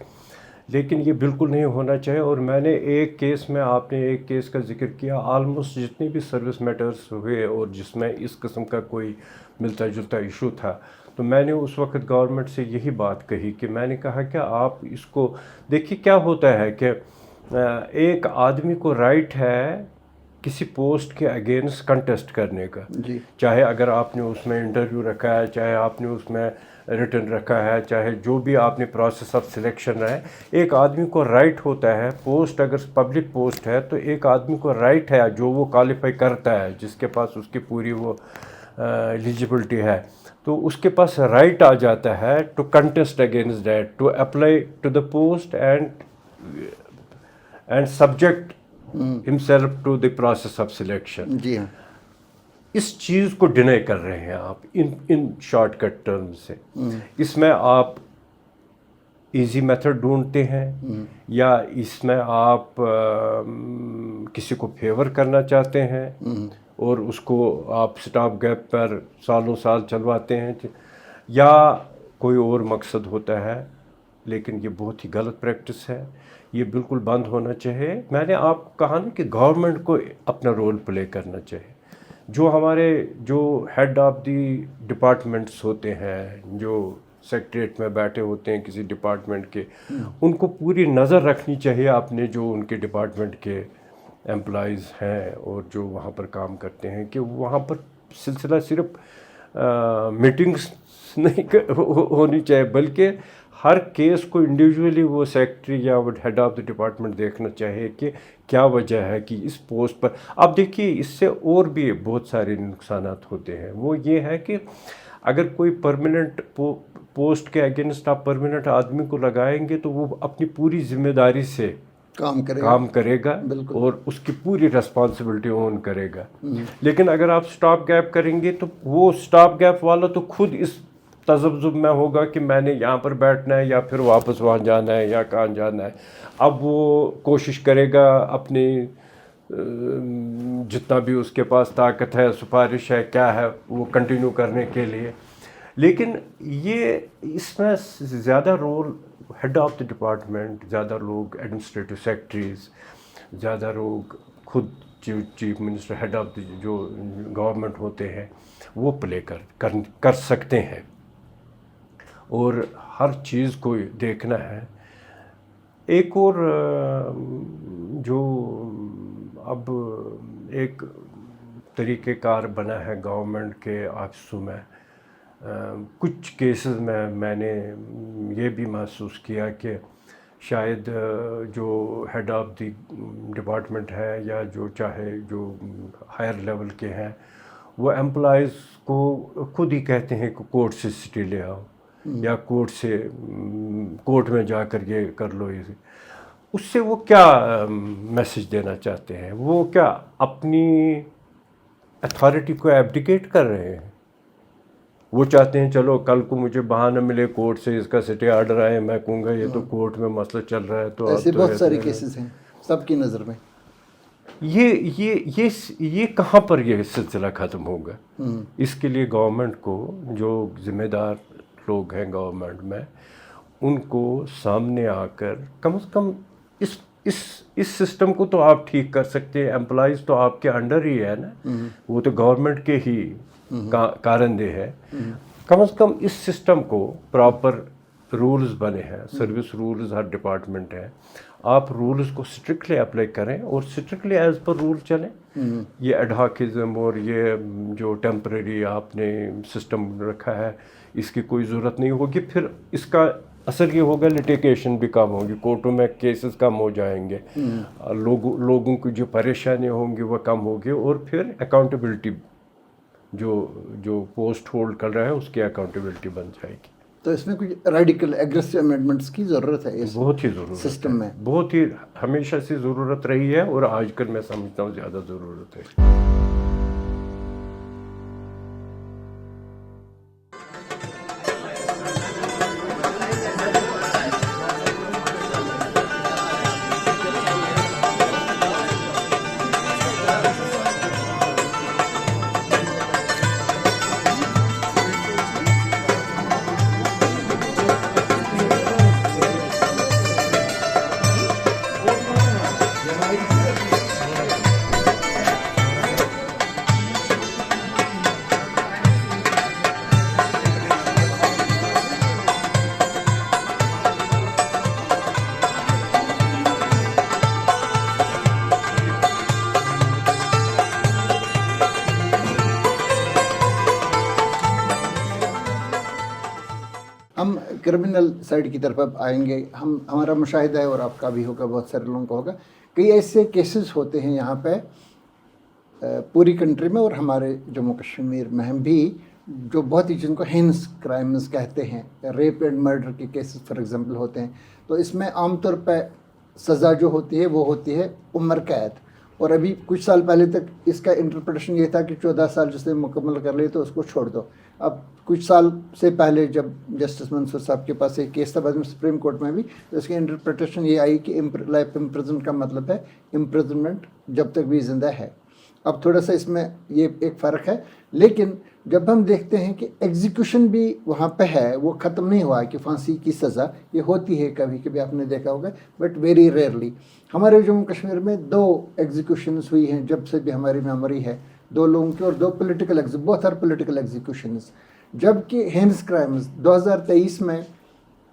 لیکن یہ بالکل نہیں ہونا چاہیے. اور میں نے ایک کیس میں، آپ نے ایک کیس کا ذکر کیا، آلموسٹ جتنے بھی سروس میٹرز ہوئے اور جس میں اس قسم کا کوئی ملتا جلتا ایشو تھا، تو میں نے اس وقت گورنمنٹ سے یہی بات کہی کہ میں نے کہا کہ آپ اس کو دیکھیے. کیا ہوتا ہے کہ ایک آدمی کو رائٹ ہے کسی پوسٹ کے اگینسٹ کنٹیسٹ کرنے کا، جی، چاہے اگر آپ نے اس میں انٹرویو رکھا ہے، چاہے آپ نے اس میں ریٹن رکھا ہے، چاہے جو بھی آپ نے پروسیس آف سلیکشن رہا ہے. ایک آدمی کو رائٹ ہوتا ہے، پوسٹ اگر پبلک پوسٹ ہے تو ایک آدمی کو رائٹ ہے جو وہ کوالیفائی کرتا ہے، جس کے پاس اس کی پوری وہ ایلیجبلٹی ہے، تو اس کے پاس رائٹ آ جاتا ہے to contest against that, to apply to the post and subject himself to the process of selection. جی ہاں. اس چیز کو ڈینائی کر رہے ہیں آپ ان شارٹ کٹ ٹرم سے. اس میں آپ ایزی میتھڈ ڈھونڈتے ہیں یا اس میں آپ کسی کو فیور کرنا چاہتے ہیں اور اس کو آپ سٹاپ گیپ پر سالوں سال چلواتے ہیں، یا کوئی اور مقصد ہوتا ہے. لیکن یہ بہت ہی غلط پریکٹس ہے، یہ بالکل بند ہونا چاہیے. میں نے آپ کو کہا نا کہ گورنمنٹ کو اپنا رول پلے کرنا چاہیے. جو ہمارے جو ہیڈ آف دی ڈپارٹمنٹس ہوتے ہیں، جو سیکٹریٹ میں بیٹھے ہوتے ہیں کسی ڈپارٹمنٹ کے، ان کو پوری نظر رکھنی چاہیے اپنے جو ان کے ڈپارٹمنٹ کے امپلائیز ہیں اور جو وہاں پر کام کرتے ہیں، کہ وہاں پر سلسلہ صرف میٹنگس نہیں ہونی چاہیے، بلکہ ہر کیس کو انڈیویجولی وہ سیکٹری یا وہ ہیڈ آف دی ڈپارٹمنٹ دیکھنا چاہیے کہ کیا وجہ ہے کہ اس پوسٹ پر. اب دیکھیے اس سے اور بھی بہت سارے نقصانات ہوتے ہیں. وہ یہ ہے کہ اگر کوئی پرماننٹ پوسٹ کے اگینسٹ آپ پرماننٹ آدمی کو لگائیں گے تو وہ اپنی پوری ذمہ داری سے کام کرے گا اور اس کی پوری رسپانسبلٹی اون کرے گا. لیکن اگر آپ سٹاپ گیپ کریں گے تو وہ سٹاپ گیپ والا تو خود اس تذبذب میں ہوگا کہ میں نے یہاں پر بیٹھنا ہے یا پھر واپس وہاں جانا ہے یا کہاں جانا ہے. اب وہ کوشش کرے گا اپنی جتنا بھی اس کے پاس طاقت ہے، سفارش ہے، کیا ہے، وہ کنٹینیو کرنے کے لیے. لیکن یہ اس میں زیادہ role head of the department, زیادہ لوگ ایڈمنسٹریٹو سیکرٹریز، زیادہ لوگ خود chief minister, head of the جو گورنمنٹ ہوتے ہیں وہ پلے کر سکتے ہیں اور ہر چیز کو دیکھنا ہے. ایک اور جو اب ایک طریقہ کار بنا ہے گورنمنٹ کے آفسوں میں، کچھ کیسز میں نے یہ بھی محسوس کیا کہ شاید جو ہیڈ آف دی ڈپارٹمنٹ ہے یا جو چاہے جو ہائر لیول کے ہیں، وہ امپلائیز کو خود ہی کہتے ہیں کہ کورٹ سے سٹے لے آؤ یا کورٹ میں جا کر یہ کر لو. اس سے وہ کیا میسج دینا چاہتے ہیں؟ وہ کیا اپنی اتھارٹی کو ایبڈیکیٹ کر رہے ہیں؟ وہ چاہتے ہیں چلو کل کو مجھے بہانہ ملے کورٹ سے، اس کا سٹے آرڈر آئے، میں کہوں گا یہ تو کورٹ میں مسئلہ چل رہا ہے. تو ایسے بہت سارے کیسز ہیں سب کی نظر میں. یہ کہاں پر یہ سلسلہ ختم ہوگا؟ اس کے لیے گورنمنٹ کو، جو ذمہ دار لوگ ہیں گورنمنٹ میں، ان کو سامنے آ کر کم از کم اس سسٹم کو تو آپ ٹھیک کر سکتے ہیں. امپلائیز تو آپ کے انڈر ہی ہے نا، وہ تو گورنمنٹ کے ہی کارندے ہے. کم از کم اس سسٹم کو پراپر رولز بنے ہیں، سروس رولز ہر ڈپارٹمنٹ ہے، آپ رولز کو اسٹرکٹلی اپلائی کریں اور اسٹرکٹلی ایز پر رول چلیں. یہ ایڈہاکزم اور یہ جو ٹیمپرری آپ نے سسٹم رکھا ہے، اس کی کوئی ضرورت نہیں ہوگی. پھر اس کا اثر یہ ہوگا لٹیگیشن بھی کم ہوگی، کورٹوں میں کیسز کم ہو جائیں گے، لوگوں کی جو پریشانیاں ہوں گی وہ کم ہوگی، اور پھر اکاؤنٹیبلٹی جو پوسٹ ہولڈ کر رہا ہے اس کی اکاؤنٹیبلٹی بن جائے گی. تو اس میں کچھ ریڈیکل ایگریسو امینڈمنٹس کی ضرورت ہے، بہت ہی ضرورت سسٹم میں، بہت ہی ہمیشہ سے ضرورت رہی ہے اور آج کل میں سمجھتا ہوں زیادہ ضرورت ہے. ہم کرمنل سائڈ کی طرف اب آئیں گے. ہمارا مشاہدہ ہے اور آپ کا بھی ہوگا، بہت سارے لوگوں کا ہوگا، کئی ایسے کیسز ہوتے ہیں یہاں پہ پوری کنٹری میں اور ہمارے جموں کشمیر میں بھی، جو بہت ہی جن کو ہینس کرائمز کہتے ہیں، ریپ اینڈ مرڈر کے کیسز فار ایگزامپل ہوتے ہیں. تو اس میں عام طور پہ سزا جو ہوتی ہے وہ ہوتی ہے عمر قید. اور ابھی کچھ سال پہلے تک اس کا انٹرپریٹیشن یہ تھا کہ 14 سال جس نے مکمل کر لیے تو اس کو چھوڑ دو. اب کچھ سال سے پہلے جب جسٹس منصور صاحب کے پاس ایک کیس تھا بعد میں سپریم کورٹ میں بھی، تو اس کی انٹرپریٹیشن یہ آئی کہ لائف امپریزن کا مطلب ہے امپریزنمنٹ جب تک بھی زندہ ہے. اب تھوڑا سا اس میں یہ ایک فرق ہے، لیکن جب ہم دیکھتے ہیں کہ ایگزیکیوشن بھی وہاں پہ ہے، وہ ختم نہیں ہوا ہے کہ پھانسی کی سزا یہ ہوتی ہے کبھی کبھی، آپ نے دیکھا ہوگا، بٹ ویری ریئرلی. ہمارے جموں کشمیر میں 2 ایگزیکیوشنز ہوئی ہیں جب سے بھی ہماری میموری ہے، 2 لوگوں کی، اور 2 پولیٹیکل بہت سارے پولیٹیکل ایگزیکیوشنز. جبکہ ہینس کرائمز 2023 میں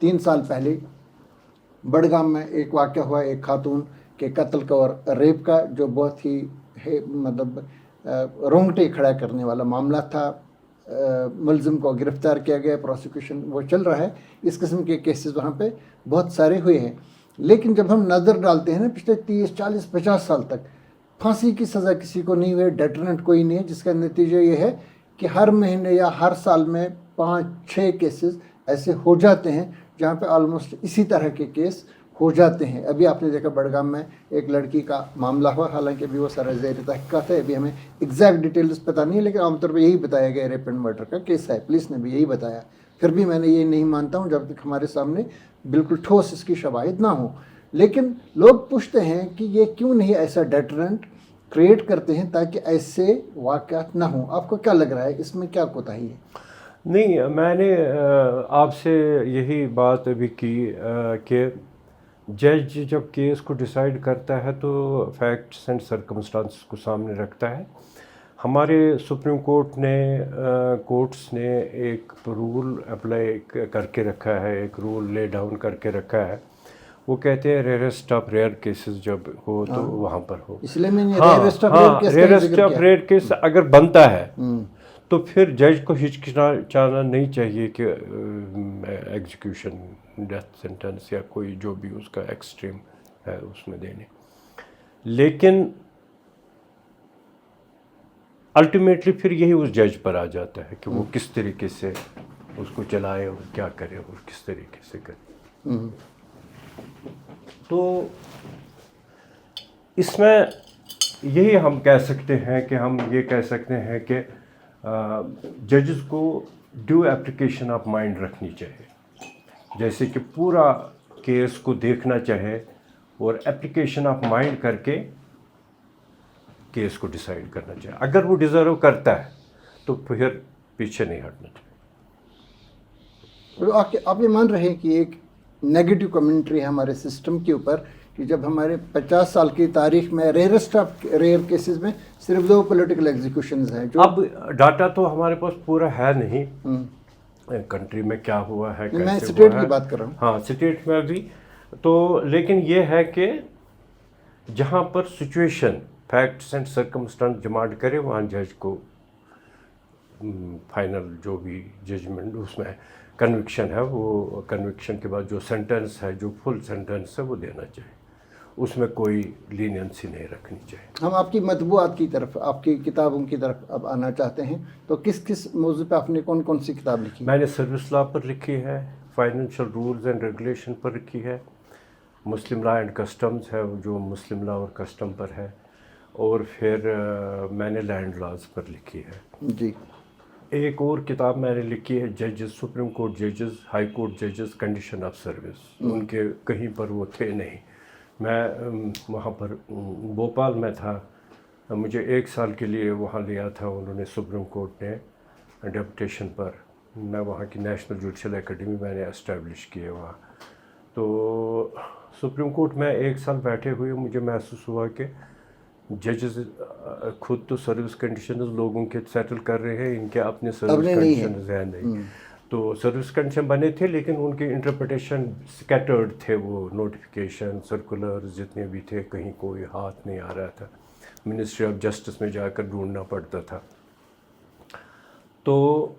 3 سال پہلے بڑگام میں ایک واقعہ ہوا، ایک خاتون کے قتل کا اور ریپ کا، جو بہت ہی مطلب رونگٹے کھڑا کرنے والا معاملہ تھا. ملزم کو گرفتار کیا گیا، پروسیکیوشن وہ چل رہا ہے. اس قسم کے کیسز وہاں پہ بہت سارے ہوئے ہیں. لیکن جب ہم نظر ڈالتے ہیں نا پچھلے 30 40 50 سال تک پھانسی کی سزا کسی کو نہیں ہوئی، ڈیٹرنٹ کوئی نہیں ہے، جس کا نتیجہ یہ ہے کہ ہر مہینے یا ہر سال میں 5 6 کیسز ایسے ہو جاتے ہیں جہاں پہ آلموسٹ اسی طرح کے کیس ہو جاتے ہیں. ابھی آپ نے دیکھا بڑگام میں ایک لڑکی کا معاملہ ہوا, حالانکہ ابھی وہ سارا زیر تحقیقات ہے, ابھی ہمیں ایگزیکٹ ڈیٹیلز پتہ نہیں ہے, لیکن عام طور پہ یہی بتایا گیا ریپ اینڈ مرڈر کا کیس ہے, پولیس نے بھی یہی بتایا. پھر بھی میں نے یہ نہیں مانتا ہوں جب تک ہمارے سامنے بالکل ٹھوس اس کی شواہد نہ ہوں. لیکن لوگ پوچھتے ہیں کہ یہ کیوں نہیں ایسا ڈیٹرنٹ کریٹ کرتے ہیں تاکہ ایسے واقعات نہ ہوں. آپ کو کیا لگ رہا ہے اس میں کیا کوتاہی ہے؟ نہیں, میں نے آپ سے یہی بات ابھی کی کہ جج جب کیس کو ڈیسائیڈ کرتا ہے تو فیکٹس اینڈ سرکمسٹانس کو سامنے رکھتا ہے. ہمارے سپریم کورٹ نے کورٹس نے ایک رول اپلائی کر کے رکھا ہے, ایک رول لے ڈاؤن کر کے رکھا ہے. وہ کہتے ہیں ریئرسٹ آف ریئر کیسز جب ہو تو وہاں پر ہو. اس لیے میں نے ریئرسٹ آف ریئر کیس اگر بنتا ہے تو پھر جج کو ہچکچانا نہیں چاہیے کہ ایگزیکیوشن, ڈیتھ سینٹنس یا کوئی جو بھی اس کا ایکسٹریم ہے اس میں دینے. لیکن الٹیمیٹلی پھر یہی اس جج پر آ جاتا ہے کہ وہ کس طریقے سے اس کو چلائے اور کیا کرے اور کس طریقے سے کرے. تو اس میں یہی ہم کہہ سکتے ہیں کہ ہم یہ کہہ سکتے ہیں کہ ججز کو ڈیو اپلیکیشن آف مائنڈ رکھنی چاہیے, جیسے کہ پورا کیس کو دیکھنا چاہے اور اپلیکیشن آف مائنڈ کر کے کیس کو ڈیسائیڈ کرنا چاہیے. اگر وہ ڈیزرو کرتا ہے تو پھر پیچھے نہیں ہٹنا چاہیے. آپ یہ مان رہے ہیں کہ ایک نیگیٹو کمنٹری ہے ہمارے سسٹم کے اوپر کہ جب ہمارے 50 سال کی تاریخ میں ریئرسٹ آف ریئر کیسز میں صرف 2 پولیٹیکل ایگزیکیوشنز ہیں. جو اب ڈاٹا تو ہمارے پاس پورا ہے نہیں کنٹری میں کیا ہوا ہے, میں اسٹیٹ کی بات کر رہا ہوں. ہاں اسٹیٹ میں بھی تو, لیکن یہ ہے کہ جہاں پر situation facts and circumstance demand کرے وہاں جج کو فائنل جو بھی ججمنٹ اس میں کنوکشن ہے, وہ کنوکشن کے بعد جو سینٹنس ہے, جو فل سینٹنس ہے وہ دینا چاہیے. اس میں کوئی لینینسی نہیں رکھنی چاہیے. ہم آپ کی مطبوعات کی طرف, آپ کی کتابوں کی طرف اب آنا چاہتے ہیں. تو کس کس موضوع پہ آپ نے کون کون سی کتاب لکھی؟ میں نے سروس لا پر لکھی ہے, فائنینشیل رولز اینڈ ریگولیشن پر لکھی ہے, مسلم لا اینڈ کسٹمز ہے جو مسلم لا اور کسٹم پر ہے, اور پھر میں نے لینڈ لاز پر لکھی ہے. جی. ایک اور کتاب میں نے لکھی ہے ججز, سپریم کورٹ ججز, ہائی کورٹ ججز, کنڈیشن آف سروس. ان کے کہیں پر وہ تھے نہیں. میں وہاں پر بھوپال میں تھا, مجھے 1 سال کے لیے وہاں لیا تھا انہوں نے, سپریم کورٹ نے ڈیپوٹیشن پر. میں وہاں کی نیشنل جوڈیشل اکیڈمی میں نے اسٹیبلش کی ہے وہاں. تو سپریم کورٹ میں 1 سال بیٹھے ہوئے مجھے محسوس ہوا کہ ججز خود تو سروس کنڈیشنز لوگوں کے سیٹل کر رہے ہیں, ان کے اپنے سروس کنڈیشنز ہیں نہیں. تو سروس کنڈیشن بنے تھے لیکن ان کے انٹرپریٹیشن سکیٹرڈ تھے, وہ نوٹیفیکیشن سرکولر جتنے بھی تھے کہیں کوئی ہاتھ نہیں آ رہا تھا, منسٹری آف جسٹس میں جا کر ڈھونڈنا پڑتا تھا. تو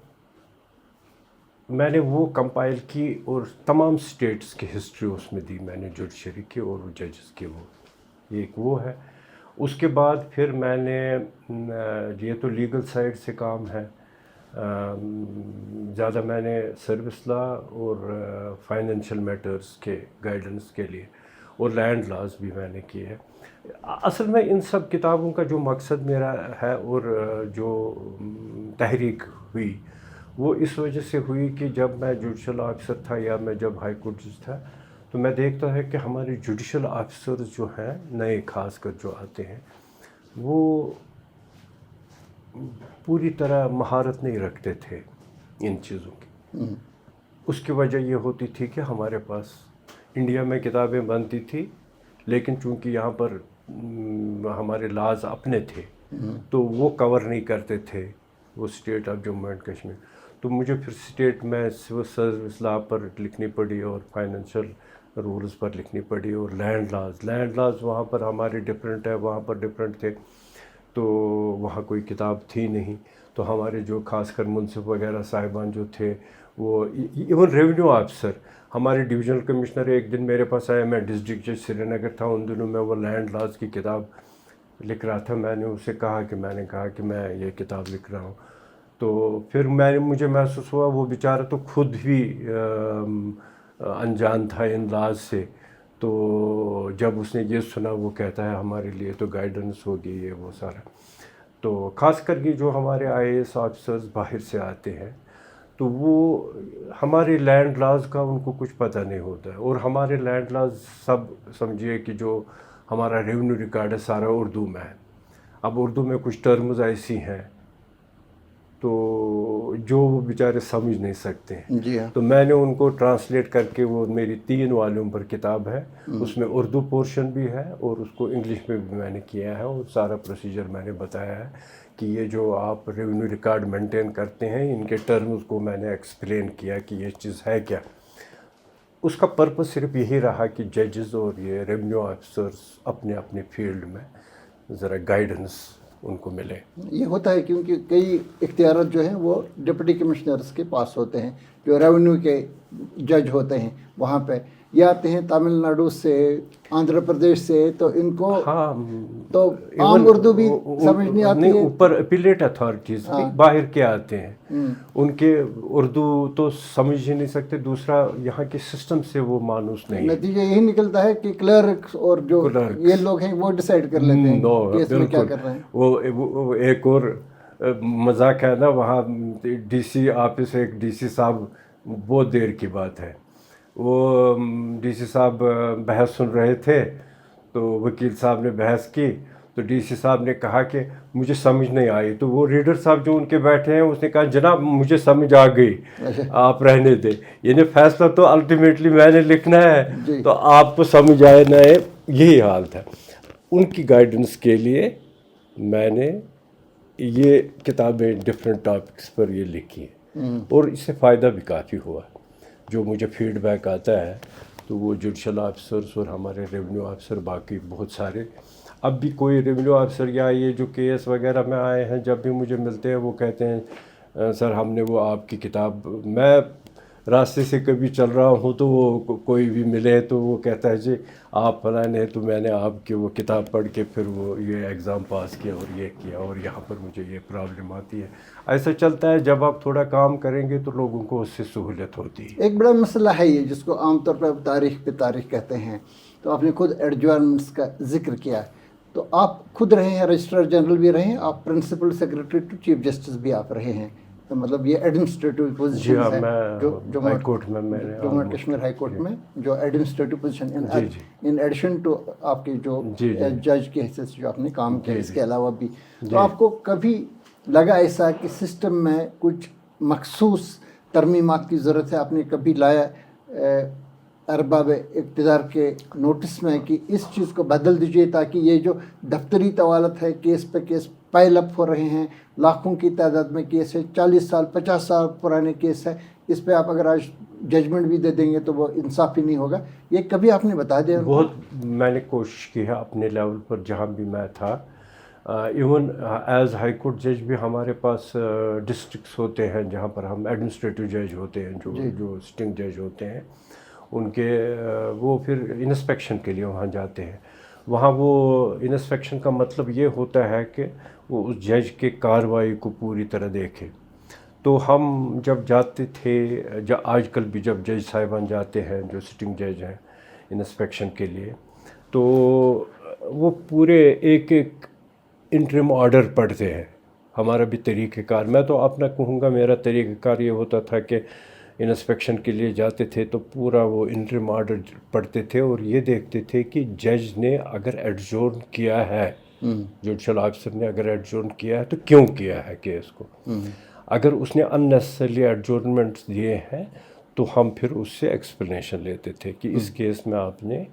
میں نے وہ کمپائل کی اور تمام سٹیٹس کی ہسٹری اس میں دی میں نے, جوڈیشری کی اور ججز کی. وہ ایک وہ ہے. اس کے بعد پھر میں نے, یہ تو لیگل سائڈ سے کام ہے, زیادہ میں نے سروس لا اور فائنینشیل میٹرز کے گائیڈنس کے لیے اور لینڈ لاز بھی میں نے کی ہے. اصل میں ان سب کتابوں کا جو مقصد میرا ہے اور جو تحریک ہوئی وہ اس وجہ سے ہوئی کہ جب میں جوڈیشل آفیسر تھا یا میں جب ہائی کورٹ جج تھا تو میں دیکھتا ہے کہ ہمارے جوڈیشل آفیسرز جو ہیں نئے خاص کر جو آتے ہیں وہ پوری طرح مہارت نہیں رکھتے تھے ان چیزوں کی. اس کی وجہ یہ ہوتی تھی کہ ہمارے پاس انڈیا میں کتابیں بنتی تھی لیکن چونکہ یہاں پر ہمارے لاز اپنے تھے تو وہ کور نہیں کرتے تھے وہ state of Jammu and Kashmir. تو مجھے پھر اسٹیٹ میں سول سروس لا پر لکھنی پڑی اور فائنینشیل رولز پر لکھنی پڑی اور لینڈ لاز وہاں پر ہمارے ڈفرینٹ ہے, وہاں پر ڈفرینٹ تھے. تو وہاں کوئی کتاب تھی نہیں. تو ہمارے جو خاص کر منصف وغیرہ صاحبان جو تھے وہ ایون ریونیو آفیسر, ہمارے ڈویژنل کمشنر ایک دن میرے پاس آیا, میں ڈسٹرکٹ جج سری نگر تھا ان دنوں میں, وہ لینڈ لاز کی کتاب لکھ رہا تھا. میں نے اسے کہا کہ میں یہ کتاب لکھ رہا ہوں. تو پھر مجھے محسوس ہوا وہ بیچارہ تو خود بھی انجان تھا ان لاز سے. تو جب اس نے یہ سنا وہ کہتا ہے ہمارے لیے تو گائیڈنس ہوگی یہ وہ سارا. تو خاص کر کے جو ہمارے IAS آفیسرز باہر سے آتے ہیں تو وہ ہمارے لینڈ لاز کا ان کو کچھ پتہ نہیں ہوتا ہے. اور ہمارے لینڈ لاز سب سمجھیے کہ جو ہمارا ریونیو ریکارڈ ہے سارا اردو میں ہے. اب اردو میں کچھ ٹرمز ایسی ہیں تو جو وہ بیچارے سمجھ نہیں سکتے ہیں. جی ہاں. تو میں نے ان کو ٹرانسلیٹ کر کے وہ میری 3 والیوم پر کتاب ہے, اس میں اردو پورشن بھی ہے اور اس کو انگلش میں بھی میں نے کیا ہے اور سارا پروسیجر میں نے بتایا ہے کہ یہ جو آپ ریونیو ریکارڈ مینٹین کرتے ہیں ان کے ٹرمز کو میں نے ایکسپلین کیا کہ یہ چیز ہے کیا. اس کا پرپس صرف یہی رہا کہ ججز اور یہ ریونیو آفیسرز اپنے اپنے فیلڈ میں ذرا گائیڈنس ان کو ملے. یہ ہوتا ہے کیونکہ کئی اختیارات جو ہیں وہ ڈپٹی کمشنرز کے پاس ہوتے ہیں, جو ریونیو کے جج ہوتے ہیں وہاں پہ یہ آتے ہیں تامل ناڈو سے, آندھرا پردیش سے, تو ان کو تو عام اردو بھی سمجھ نہیں آتی ہے. اوپر اپیلیٹ اتھارٹیز بھی باہر کے آتے ہیں, ان کے اردو تو سمجھ ہی نہیں سکتے, دوسرا یہاں کے سسٹم سے وہ مانوس نہیں. نتیجہ یہی نکلتا ہے کہ کلرکس اور جو یہ لوگ ہیں وہ ڈیسائیڈ کر لیتے ہیں کہ اس میں کیا کر رہے ہیں. وہ ایک اور مذاق ہے نا, وہاں DC آفس, ایک DC صاحب بہت دیر کی بات ہے, وہ DC صاحب بحث سن رہے تھے تو وکیل صاحب نے بحث کی تو DC صاحب نے کہا کہ مجھے سمجھ نہیں آئی. تو وہ ریڈر صاحب جو ان کے بیٹھے ہیں اس نے کہا جناب مجھے سمجھ آ گئی, آپ رہنے دیں, یعنی فیصلہ تو الٹیمیٹلی میں نے لکھنا ہے تو آپ کو سمجھ آئے نہ آئے, یہی حال تھا. ان کی گائیڈنس کے لیے میں نے یہ کتابیں ڈفرینٹ ٹاپکس پر یہ لکھی ہیں اور اس سے فائدہ بھی کافی ہوا. جو مجھے فیڈ بیک آتا ہے تو وہ جوڈیشل آفیسرز اور ہمارے ریونیو آفیسر باقی بہت سارے, اب بھی کوئی ریونیو آفیسر یا یہ جو کیس وغیرہ میں آئے ہیں جب بھی مجھے ملتے ہیں وہ کہتے ہیں سر ہم نے وہ آپ کی کتاب, میں راستے سے کبھی چل رہا ہوں تو وہ کوئی بھی ملے تو وہ کہتا ہے جی آپ فلاں ہیں, تو میں نے آپ کی وہ کتاب پڑھ کے پھر وہ یہ ایگزام پاس کیا اور یہ کیا اور یہاں پر مجھے یہ پرابلم آتی ہے. ایسا چلتا ہے, جب آپ تھوڑا کام کریں گے تو لوگوں کو اس سے سہولت ہوتی ہے. ایک بڑا مسئلہ ہے یہ جس کو عام طور پر تاریخ پہ تاریخ کہتے ہیں. تو آپ نے خود ایڈجورنمنٹس کا ذکر کیا, تو آپ خود رہے ہیں رجسٹرار جنرل بھی رہے ہیں, آپ principal secretary to chief justice بھی آپ رہے ہیں, تو مطلب یہ ایڈمنسٹریٹو پوزیشن ہے جو ہائی کورٹ میں Jammu and Kashmir high court میں جو administrative position in addition to آپ کے جو جج کی حیثیت سے جو آپ نے کام کیا, اس کے علاوہ بھی تو آپ کو کبھی لگا ایسا کہ سسٹم میں کچھ مخصوص ترمیمات کی ضرورت ہے, آپ نے کبھی لایا ارباب اقتدار کے نوٹس میں کہ اس چیز کو بدل دیجیے تاکہ یہ جو دفتری طوالت ہے, کیس پہ کیس پائل اپ ہو رہے ہیں, لاکھوں کی تعداد میں کیس ہے, 40 سال 50 سال پرانے کیس ہے, اس پہ آپ اگر آج ججمنٹ بھی دے دیں گے تو وہ انصافی نہیں ہوگا, یہ کبھی آپ نے بتا دیا؟ بہت میں نے کوشش کی ہے اپنے لیول پر جہاں بھی میں تھا. ایون ایز ہائی کورٹ جج بھی ہمارے پاس ڈسٹرکٹس ہوتے ہیں جہاں پر ہم ایڈمنسٹریٹو جج ہوتے ہیں, جو سٹنگ جج ہوتے ہیں ان کے وہ پھر انسپیکشن کے لیے وہاں جاتے ہیں. وہاں وہ انسپیکشن کا مطلب یہ ہوتا ہے کہ وہ اس جج کے کارروائی کو پوری طرح دیکھے. تو ہم جب جاتے تھے, آج کل بھی جب جج صاحبان جاتے ہیں جو سٹنگ جج ہیں انسپیکشن کے لیے, تو وہ پورے ایک ایک انٹرم آرڈر پڑھتے ہیں. ہمارا بھی طریقہ کار, میں تو اپنا کہوں گا میرا طریقہ کار یہ ہوتا تھا کہ انسپیکشن کے لیے جاتے تھے تو پورا وہ انٹرم آرڈر پڑھتے تھے اور یہ دیکھتے تھے کہ جج نے اگر ایڈجورن کیا ہے, جوڈیشل آفیسر نے اگر ایڈجورن کیا ہے تو کیوں کیا ہے کیس کو. اگر اس نے ان نیسسریلی ایڈجورنمنٹس دیے ہیں تو ہم پھر اس سے ایکسپلینیشن لیتے تھے کہ اس کیس میں آپ نے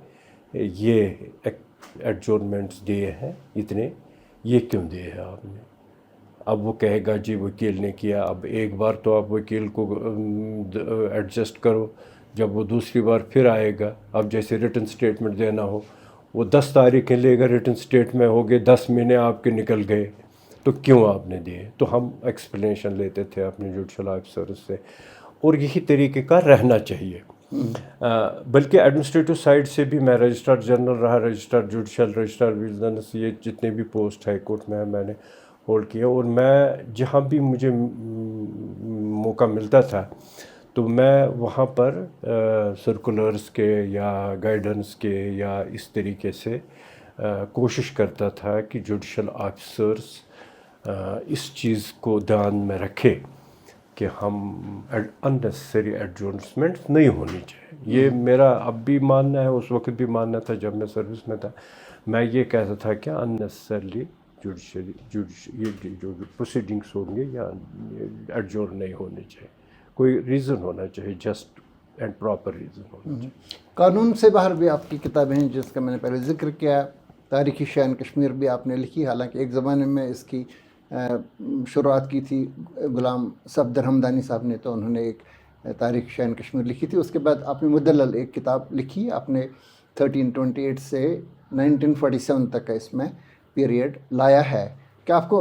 یہ ایڈجورنمنٹس دیے ہیں اتنے, یہ کیوں دیے ہیں آپ نے. اب وہ کہے گا جی وکیل نے کیا, اب ایک بار تو آپ وکیل کو ایڈجسٹ کرو, جب وہ دوسری بار پھر آئے گا, اب جیسے ریٹن سٹیٹمنٹ دینا ہو وہ 10 تاریخیں لے گا, ریٹن سٹیٹ میں ہو گئے 10 مہینے آپ کے نکل گئے, تو کیوں آپ نے دیے. تو ہم ایکسپلینیشن لیتے تھے اپنے جوڈیشل آفیسر سے, اور یہی طریقے کا رہنا چاہیے. بلکہ ایڈمنسٹریٹو سائڈ سے بھی میں رجسٹرار جنرل رہا, رجسٹرار جوڈیشل, رجسٹرار وجیلنس, یہ جتنے بھی پوسٹ ہائی کورٹ میں نے ہولڈ کیا. اور میں جہاں بھی مجھے موقع ملتا تھا تو میں وہاں پر سرکولرز کے یا گائیڈنس کے یا اس طریقے سے کوشش کرتا تھا کہ جوڈیشل آفیسرز اس چیز کو دھیان میں رکھے کہ ہم اننیسیسری ایڈجسٹمنٹس نہیں ہونی چاہیے. یہ میرا اب بھی ماننا ہے, اس وقت بھی ماننا تھا جب میں سروس میں تھا. میں یہ کہتا تھا کہ اننیسیسرلی یہ جو پروسیڈنگس ہوں گے یا ایڈجورن نہیں ہونے چاہیے. کوئی ریزن ہونا چاہیے, جسٹ اینڈ پراپر ریزن ہونا چاہیے. قانون سے باہر بھی آپ کی کتابیں ہیں جس کا میں نے پہلے ذکر کیا. تاریخی شان کشمیر بھی آپ نے لکھی, حالانکہ ایک زمانے میں اس کی شروعات کی تھی غلام صفدر ہمدانی صاحب نے, تو انہوں نے ایک تاریخ شان کشمیر لکھی تھی. اس کے بعد آپ نے مدلل ایک کتاب لکھی, آپ نے 1328 سے 1947 تک کا اس میں پیریڈ لایا ہے. کہ آپ کو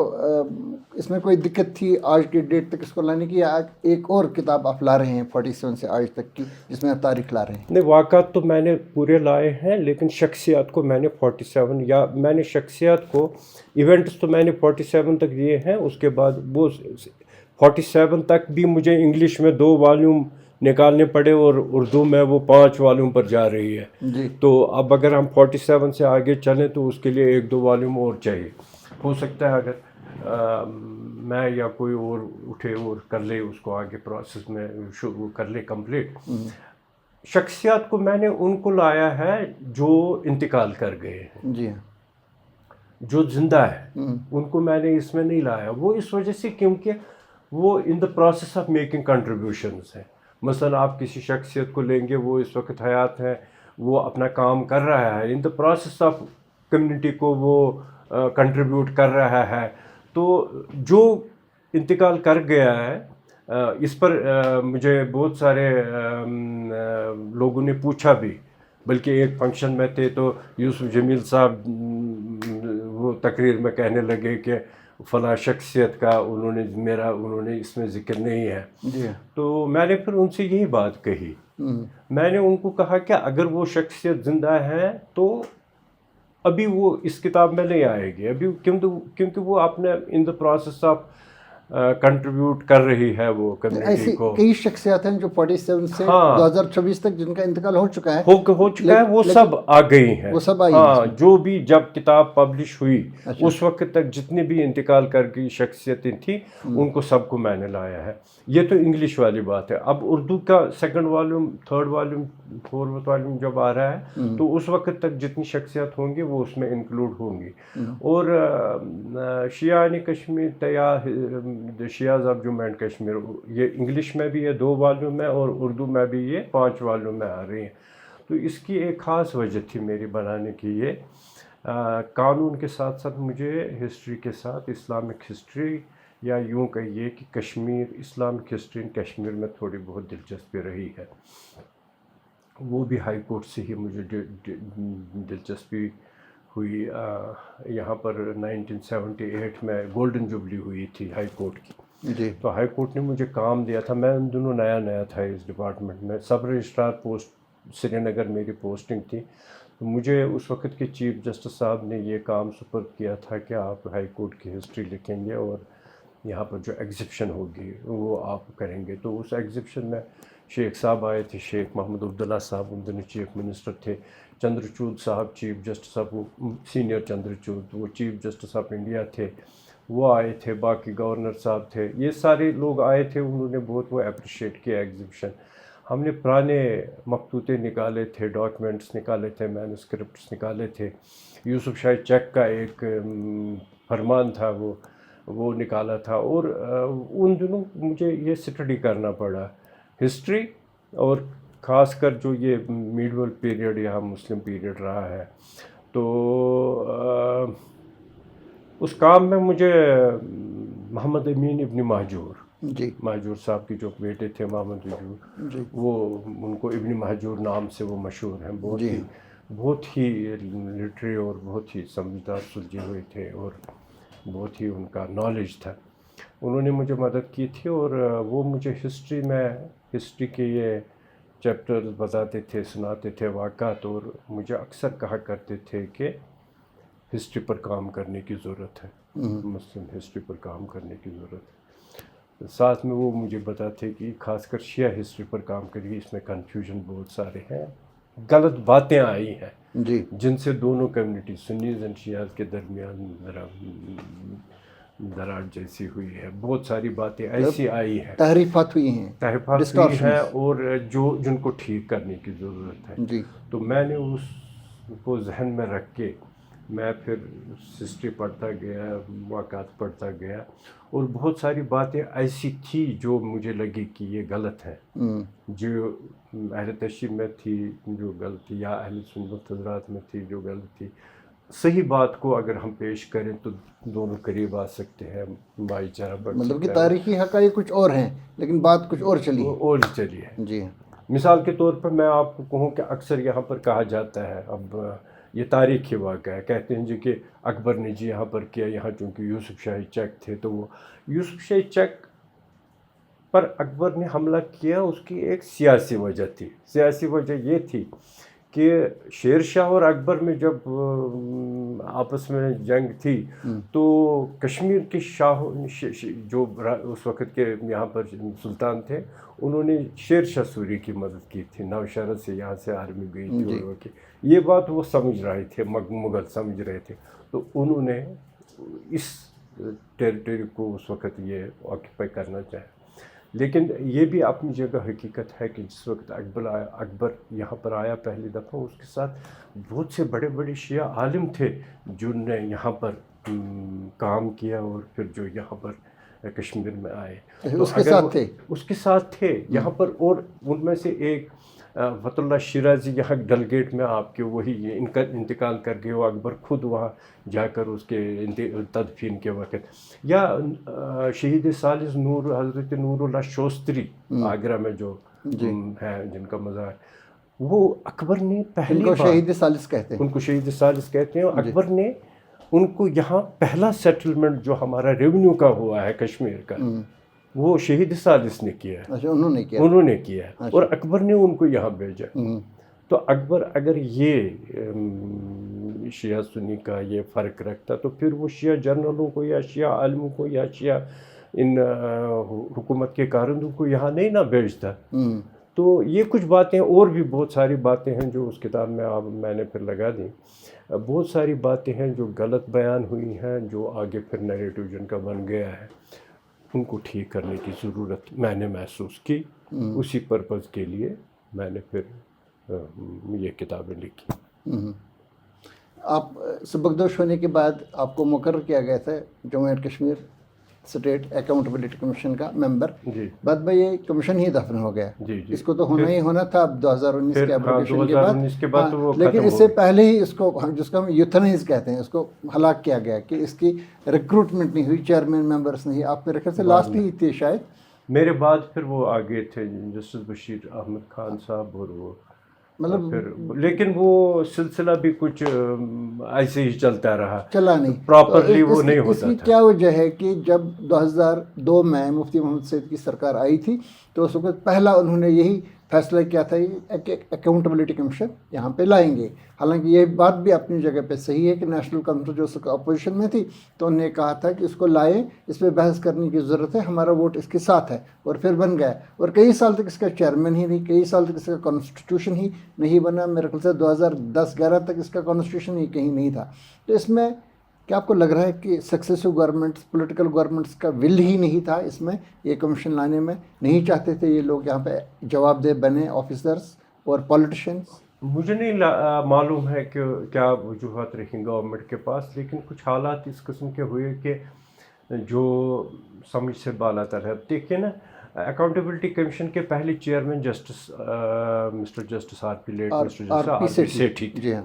اس میں کوئی دقت تھی آج کی ڈیٹ تک اس کو لانے کی, یا ایک اور کتاب آپ لا رہے ہیں 47 سے آج تک کی جس میں آپ تاریخ لا رہے ہیں؟ نہیں, واقعات تو میں نے پورے لائے ہیں, لیکن شخصیات کو میں نے 47 یا میں نے شخصیات کو ایونٹس تو میں نے 47 تک دیے ہیں. اس کے بعد وہ 47 تک بھی مجھے انگلش میں 2 والیوم نکالنے پڑے اور اردو میں وہ 5 والیوم پر جا رہی ہے. جی. تو اب اگر ہم 47 سے آگے چلیں تو اس کے لیے 1-2 والیوم اور چاہیے. ہو سکتا ہے اگر میں یا کوئی اور اٹھے اور کر لے اس کو آگے پروسیس میں شروع کر لے کمپلیٹ. شخصیات کو میں نے ان کو لایا ہے جو انتقال کر گئے ہیں. جی ہاں. جو زندہ ہے ان کو میں نے اس میں نہیں لایا. وہ اس وجہ سے کیونکہ وہ in the process of making contributions ہیں. مثلا آپ کسی شخصیت کو لیں گے, وہ اس وقت حیات ہے, وہ اپنا کام کر رہا ہے, ان دا پروسیس آف کمیونٹی کو وہ کنٹریبیوٹ کر رہا ہے. تو جو انتقال کر گیا ہے, اس پر مجھے بہت سارے لوگوں نے پوچھا بھی, بلکہ ایک فنکشن میں تھے تو یوسف جمیل صاحب وہ تقریر میں کہنے لگے کہ فلاں شخصیت کا انہوں نے اس میں ذکر نہیں ہے. جی. تو میں نے پھر ان سے یہی بات کہی. میں نے ان کو کہا کہ اگر وہ شخصیت زندہ ہے تو ابھی وہ اس کتاب میں نہیں آئے گی ابھی, کیونکہ وہ اپنے ان دا پروسیس آف کنٹریبیوٹ کر رہی ہے وہ کمیونٹی ایسی کو. کئی شخصیات ہیں جو 47 سے 2026 تک جن کا انتقال ہو چکا ہے, ہو چکا ہے, وہ سب آ گئی ہیں. وہ سب آئی ہاں, جو بھی جب کتاب پبلش ہوئی اچھا. اس وقت تک جتنی بھی انتقال کر گئی شخصیتیں تھیں ان کو سب کو میں نے لایا ہے. یہ تو انگلش والی بات ہے. اب اردو کا 2nd volume 3rd volume 4th volume جب آ رہا ہے تو اس وقت تک جتنی شخصیات ہوں گی وہ اس میں انکلوڈ ہوں گی. اور شیعان کشمیر یا شیعز آف جموں اینڈ کشمیر, یہ انگلش میں بھی یہ 2 والیوم ہے اور اردو میں بھی یہ 5 والیوم میں آ رہی ہیں. تو اس کی ایک خاص وجہ تھی میری بنانے کی. یہ قانون کے ساتھ ساتھ مجھے ہسٹری کے ساتھ اسلامک ہسٹری یا یوں کہیے کہ کشمیر اسلامک ہسٹری ان کشمیر میں تھوڑی بہت دلچسپی رہی ہے. وہ بھی ہائی کورٹ سے ہی مجھے دلچسپی ہوئی. یہاں پر 1978 میں گولڈن جوبلی ہوئی تھی ہائی کورٹ کی. جی. تو ہائی کورٹ نے مجھے کام دیا تھا. میں ان دنوں نیا تھا اس ڈپارٹمنٹ میں. سب رجسٹرار پوسٹ سری نگر میری پوسٹنگ تھی. تو مجھے اس وقت کے چیف جسٹس صاحب نے یہ کام سپرد کیا تھا کہ آپ ہائی کورٹ کی ہسٹری لکھیں گے اور یہاں پر جو ایگزیبشن ہوگی وہ آپ کریں گے. تو اس ایگزیبشن میں شیخ صاحب آئے تھے, شیخ محمود عبداللہ صاحب ان دنوں چیف منسٹر تھے, چندرچود صاحب چیف جسٹس آف سینئر چندرچود وہ چیف جسٹس آف انڈیا تھے, وہ آئے تھے, باقی گورنر صاحب تھے, یہ سارے لوگ آئے تھے. انہوں نے بہت وہ اپریشیٹ کیا ایگزیبشن. ہم نے پرانے مکتوتے نکالے تھے, ڈاکیومنٹس نکالے تھے, مینوسکرپٹس نکالے تھے. یوسف شاہ چک کا ایک فرمان تھا وہ نکالا تھا. اور ان دنوں مجھے یہ اسٹڈی کرنا پڑا ہسٹری, اور خاص کر جو یہ میڈیول پیریڈ یا مسلم پیریڈ رہا ہے. تو اس کام میں مجھے محمد امین ابن مہجور, جی. مہجور صاحب کی جو بیٹے تھے محمد مہجور, جی. وہ ان کو ابن مہجور نام سے وہ مشہور ہیں. بہت ہی لٹری اور بہت ہی سمجھدار سلجھے ہوئے تھے اور بہت ہی ان کا نالج تھا. انہوں نے مجھے مدد کی تھی اور وہ مجھے ہسٹری کے یہ چیپٹرز بتاتے تھے, سناتے تھے واقعات, اور مجھے اکثر کہا کرتے تھے کہ ہسٹری پر کام کرنے کی ضرورت ہے, مسلم ہسٹری پر کام کرنے کی ضرورت ہے. ساتھ میں وہ مجھے بتاتے کہ خاص کر شیعہ ہسٹری پر کام کریے، اس میں کنفیوژن بہت سارے ہیں، غلط باتیں آئی ہیں جی جن سے دونوں کمیونٹی سنیز اینڈ شیعہ کے درمیان دراڑ جیسی ہوئی ہے، بہت ساری باتیں ایسی آئی ہیں، تحریفات ہوئی ہیں، تحریفات ہوئی ہیں، اور جن کو ٹھیک کرنے کی ضرورت ہے۔ جی تو میں نے اس کو ذہن میں رکھ کے میں پھر ہسٹری پڑھتا گیا، واقعات پڑھتا گیا، اور بہت ساری باتیں ایسی تھی جو مجھے لگی کہ یہ غلط ہے، جو اہل تشیع میں تھی جو غلط تھی، یا اہل سنت حضرات میں تھی جو غلط تھی۔ صحیح بات کو اگر ہم پیش کریں تو دونوں قریب آ سکتے ہیں، بھائی چارہ بڑھ سکتا ہے، مطلب کہ تاریخی حقائق کچھ اور ہیں لیکن بات کچھ اور چلی اور چلی ہے۔ جی مثال کے طور پر میں آپ کو کہوں کہ اکثر یہاں پر کہا جاتا ہے، اب یہ تاریخی واقعہ ہے، کہتے ہیں جی کہ اکبر نے جی یہاں پر کیا، یہاں چونکہ یوسف شاہی چک تھے، تو وہ یوسف شاہی چک پر اکبر نے حملہ کیا، اس کی ایک سیاسی وجہ تھی۔ سیاسی وجہ یہ تھی کہ شیر شاہ اور اکبر میں جب آپس میں جنگ تھی تو کشمیر کے شاہ جو اس وقت کے یہاں پر سلطان تھے، انہوں نے شیر شاہ سوری کی مدد کی تھی، نوشہرہ سے یہاں سے آرمی گئی تھی، یہ بات وہ سمجھ رہے تھے، مغل سمجھ رہے تھے، تو انہوں نے اس ٹیریٹری کو اس وقت یہ آکیپائی کرنا چاہے۔ لیکن یہ بھی اپنی جگہ حقیقت ہے کہ جس وقت اکبر یہاں پر آیا پہلی دفعہ، اس کے ساتھ بہت سے بڑے بڑے شیعہ عالم تھے جن نے یہاں پر کام کیا، اور پھر جو یہاں پر کشمیر میں آئے اس کے ساتھ تھے، اس کے ساتھ تھے یہاں پر، اور ان میں سے ایک فتح اللہ شیرازی یہاں ڈلگیٹ میں آپ کے وہی ان کا انتقال کر گئے، وہ اکبر خود وہاں جا کر اس کے تدفین کے وقت، یا شہید ثالث حضرت نور اللہ شوستری آگرہ میں جو ہے جن کا مزار، وہ اکبر نے پہلی بار شہید ثالث کہتے ہیں، ان کو شہید ثالث کہتے ہیں، اور اکبر نے ان کو یہاں پہلا سیٹلمنٹ جو ہمارا ریونیو کا ہوا ہے کشمیر کا، وہ شہید ثالث نے کیا ہے، انہوں نے کیا ہے، اور اکبر نے ان کو یہاں بھیجا۔ تو اکبر اگر یہ شیعہ سنی کا یہ فرق رکھتا تو پھر وہ شیعہ جنرلوں کو یا شیعہ عالموں کو یا شیعہ ان حکومت کے کارندوں کو یہاں نہیں نہ بھیجتا۔ تو یہ کچھ باتیں، اور بھی بہت ساری باتیں ہیں جو اس کتاب میں میں نے پھر لگا دیں، بہت ساری باتیں ہیں جو غلط بیان ہوئی ہیں، جو آگے پھر نیریٹو جن کا بن گیا ہے، ان کو ٹھیک کرنے کی ضرورت میں نے محسوس کی۔ اسی پرپز کے لیے میں نے پھر یہ کتابیں لکھی۔ آپ سبکدوش ہونے کے بعد آپ کو مقرر کیا گیا تھا Jammu and Kashmir state accountability commission کا ممبر، بعد میں یہ کمیشن ہی دفن ہو گیا، اس کو تو ہونا ہی ہونا تھا اب 2019 کے ایبروگیشن کے بعد، لیکن اس سے پہلے ہی اس کو جس کو ہم یوتھنائز کہتے ہیں اس کو ہلاک کیا گیا کہ اس کی ریکروٹمنٹ نہیں ہوئی، چیئرمین ممبرس نہیں، آپ میرے خیال سے لاسٹ ہی تھے شاید، میرے بعد پھر وہ آگے تھے جسٹس بشیر احمد خان صاحب، اور وہ مطلب لیکن وہ سلسلہ بھی کچھ ایسے ہی چلتا رہا، چلا نہیں پراپرلی وہ نہیں ہوتا تھا۔ اس کی کیا وجہ ہے کہ جب 2002 میں مفتی محمد سعید کی سرکار آئی تھی تو اس وقت پہلا انہوں نے یہی فیصلہ کیا تھا کہ اکاؤنٹیبلٹی کمیشن یہاں پہ لائیں گے، حالانکہ یہ بات بھی اپنی جگہ پہ صحیح ہے کہ نیشنل کانفرنس جو اس کا اپوزیشن میں تھی تو انہوں نے کہا تھا کہ اس کو لائیں، اس پہ بحث کرنے کی ضرورت ہے، ہمارا ووٹ اس کے ساتھ ہے، اور پھر بن گیا، اور کئی سال تک اس کا چیئرمین ہی نہیں، کئی سال تک اس کا کانسٹیٹیوشن ہی نہیں بنا، میرے خیال سے 2010-11 تک اس کا کانسٹیٹیوشن ہی کہیں نہیں تھا۔ تو اس میں کیا آپ کو لگ رہا ہے کہ سکسیسو گورنمنٹس، پولیٹیکل گورنمنٹس کا ول ہی نہیں تھا اس میں، یہ کمیشن لانے میں نہیں چاہتے تھے یہ لوگ یہاں پہ جواب دہ بنے آفیسرس اور پولیٹیشینس؟ مجھے نہیں معلوم ہے کہ کیا وجوہات رہیں گورنمنٹ کے پاس، لیکن کچھ حالات اس قسم کے ہوئے کہ جو سمجھ سے بالا تر ہے۔ دیکھیے نا، اکاؤنٹیبلٹی کمیشن کے پہلے chairman mister justice R P Sethi تھے،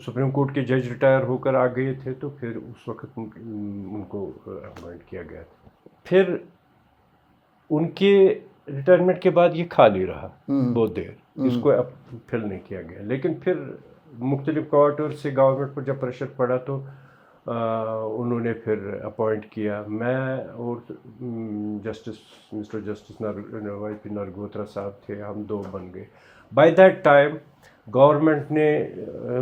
سپریم کورٹ کے جج ریٹائر ہو کر آ گئے تھے، تو پھر اس وقت ان کو اپوائنٹ کیا گیا تھا۔ پھر ان کے ریٹائرمنٹ کے بعد یہ خالی رہا بہت دیر، اس کو اب فل نہیں کیا گیا، لیکن پھر مختلف کوارٹر سے گورنمنٹ پر جب پریشر پڑا تو انہوں نے پھر اپوائنٹ کیا، میں اور مسٹر جسٹس وائی پی نرگوترا صاحب تھے، ہم دو بن گئے۔ بائی دیٹ ٹائم گورنمنٹ نے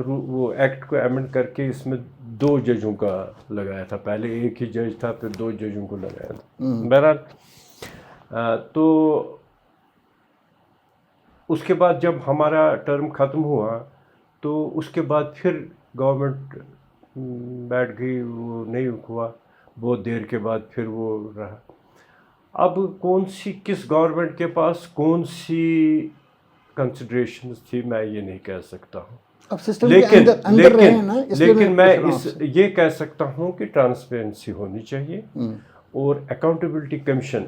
وہ ایکٹ کو ایمنڈ کر کے اس میں 2 ججوں کا لگایا تھا، پہلے ایک ہی جج تھا، پھر 2 ججوں کو لگایا تھا۔ بہرحال تو اس کے بعد جب ہمارا ٹرم ختم ہوا تو اس کے بعد پھر گورنمنٹ بیٹھ گئی, وہ نہیں ہوا, بہت دیر کے بعد پھر وہ رہا. اب کس گورنمنٹ کے پاس کون سی کنسیڈریشنز تھی میں یہ نہیں کہہ سکتا ہوں, اب سسٹم کے اندر رہے ہیں نا, لیکن میں یہ کہہ سکتا ہوں کہ ٹرانسپیرنسی ہونی چاہیے اور اکاؤنٹیبلٹی کمیشن.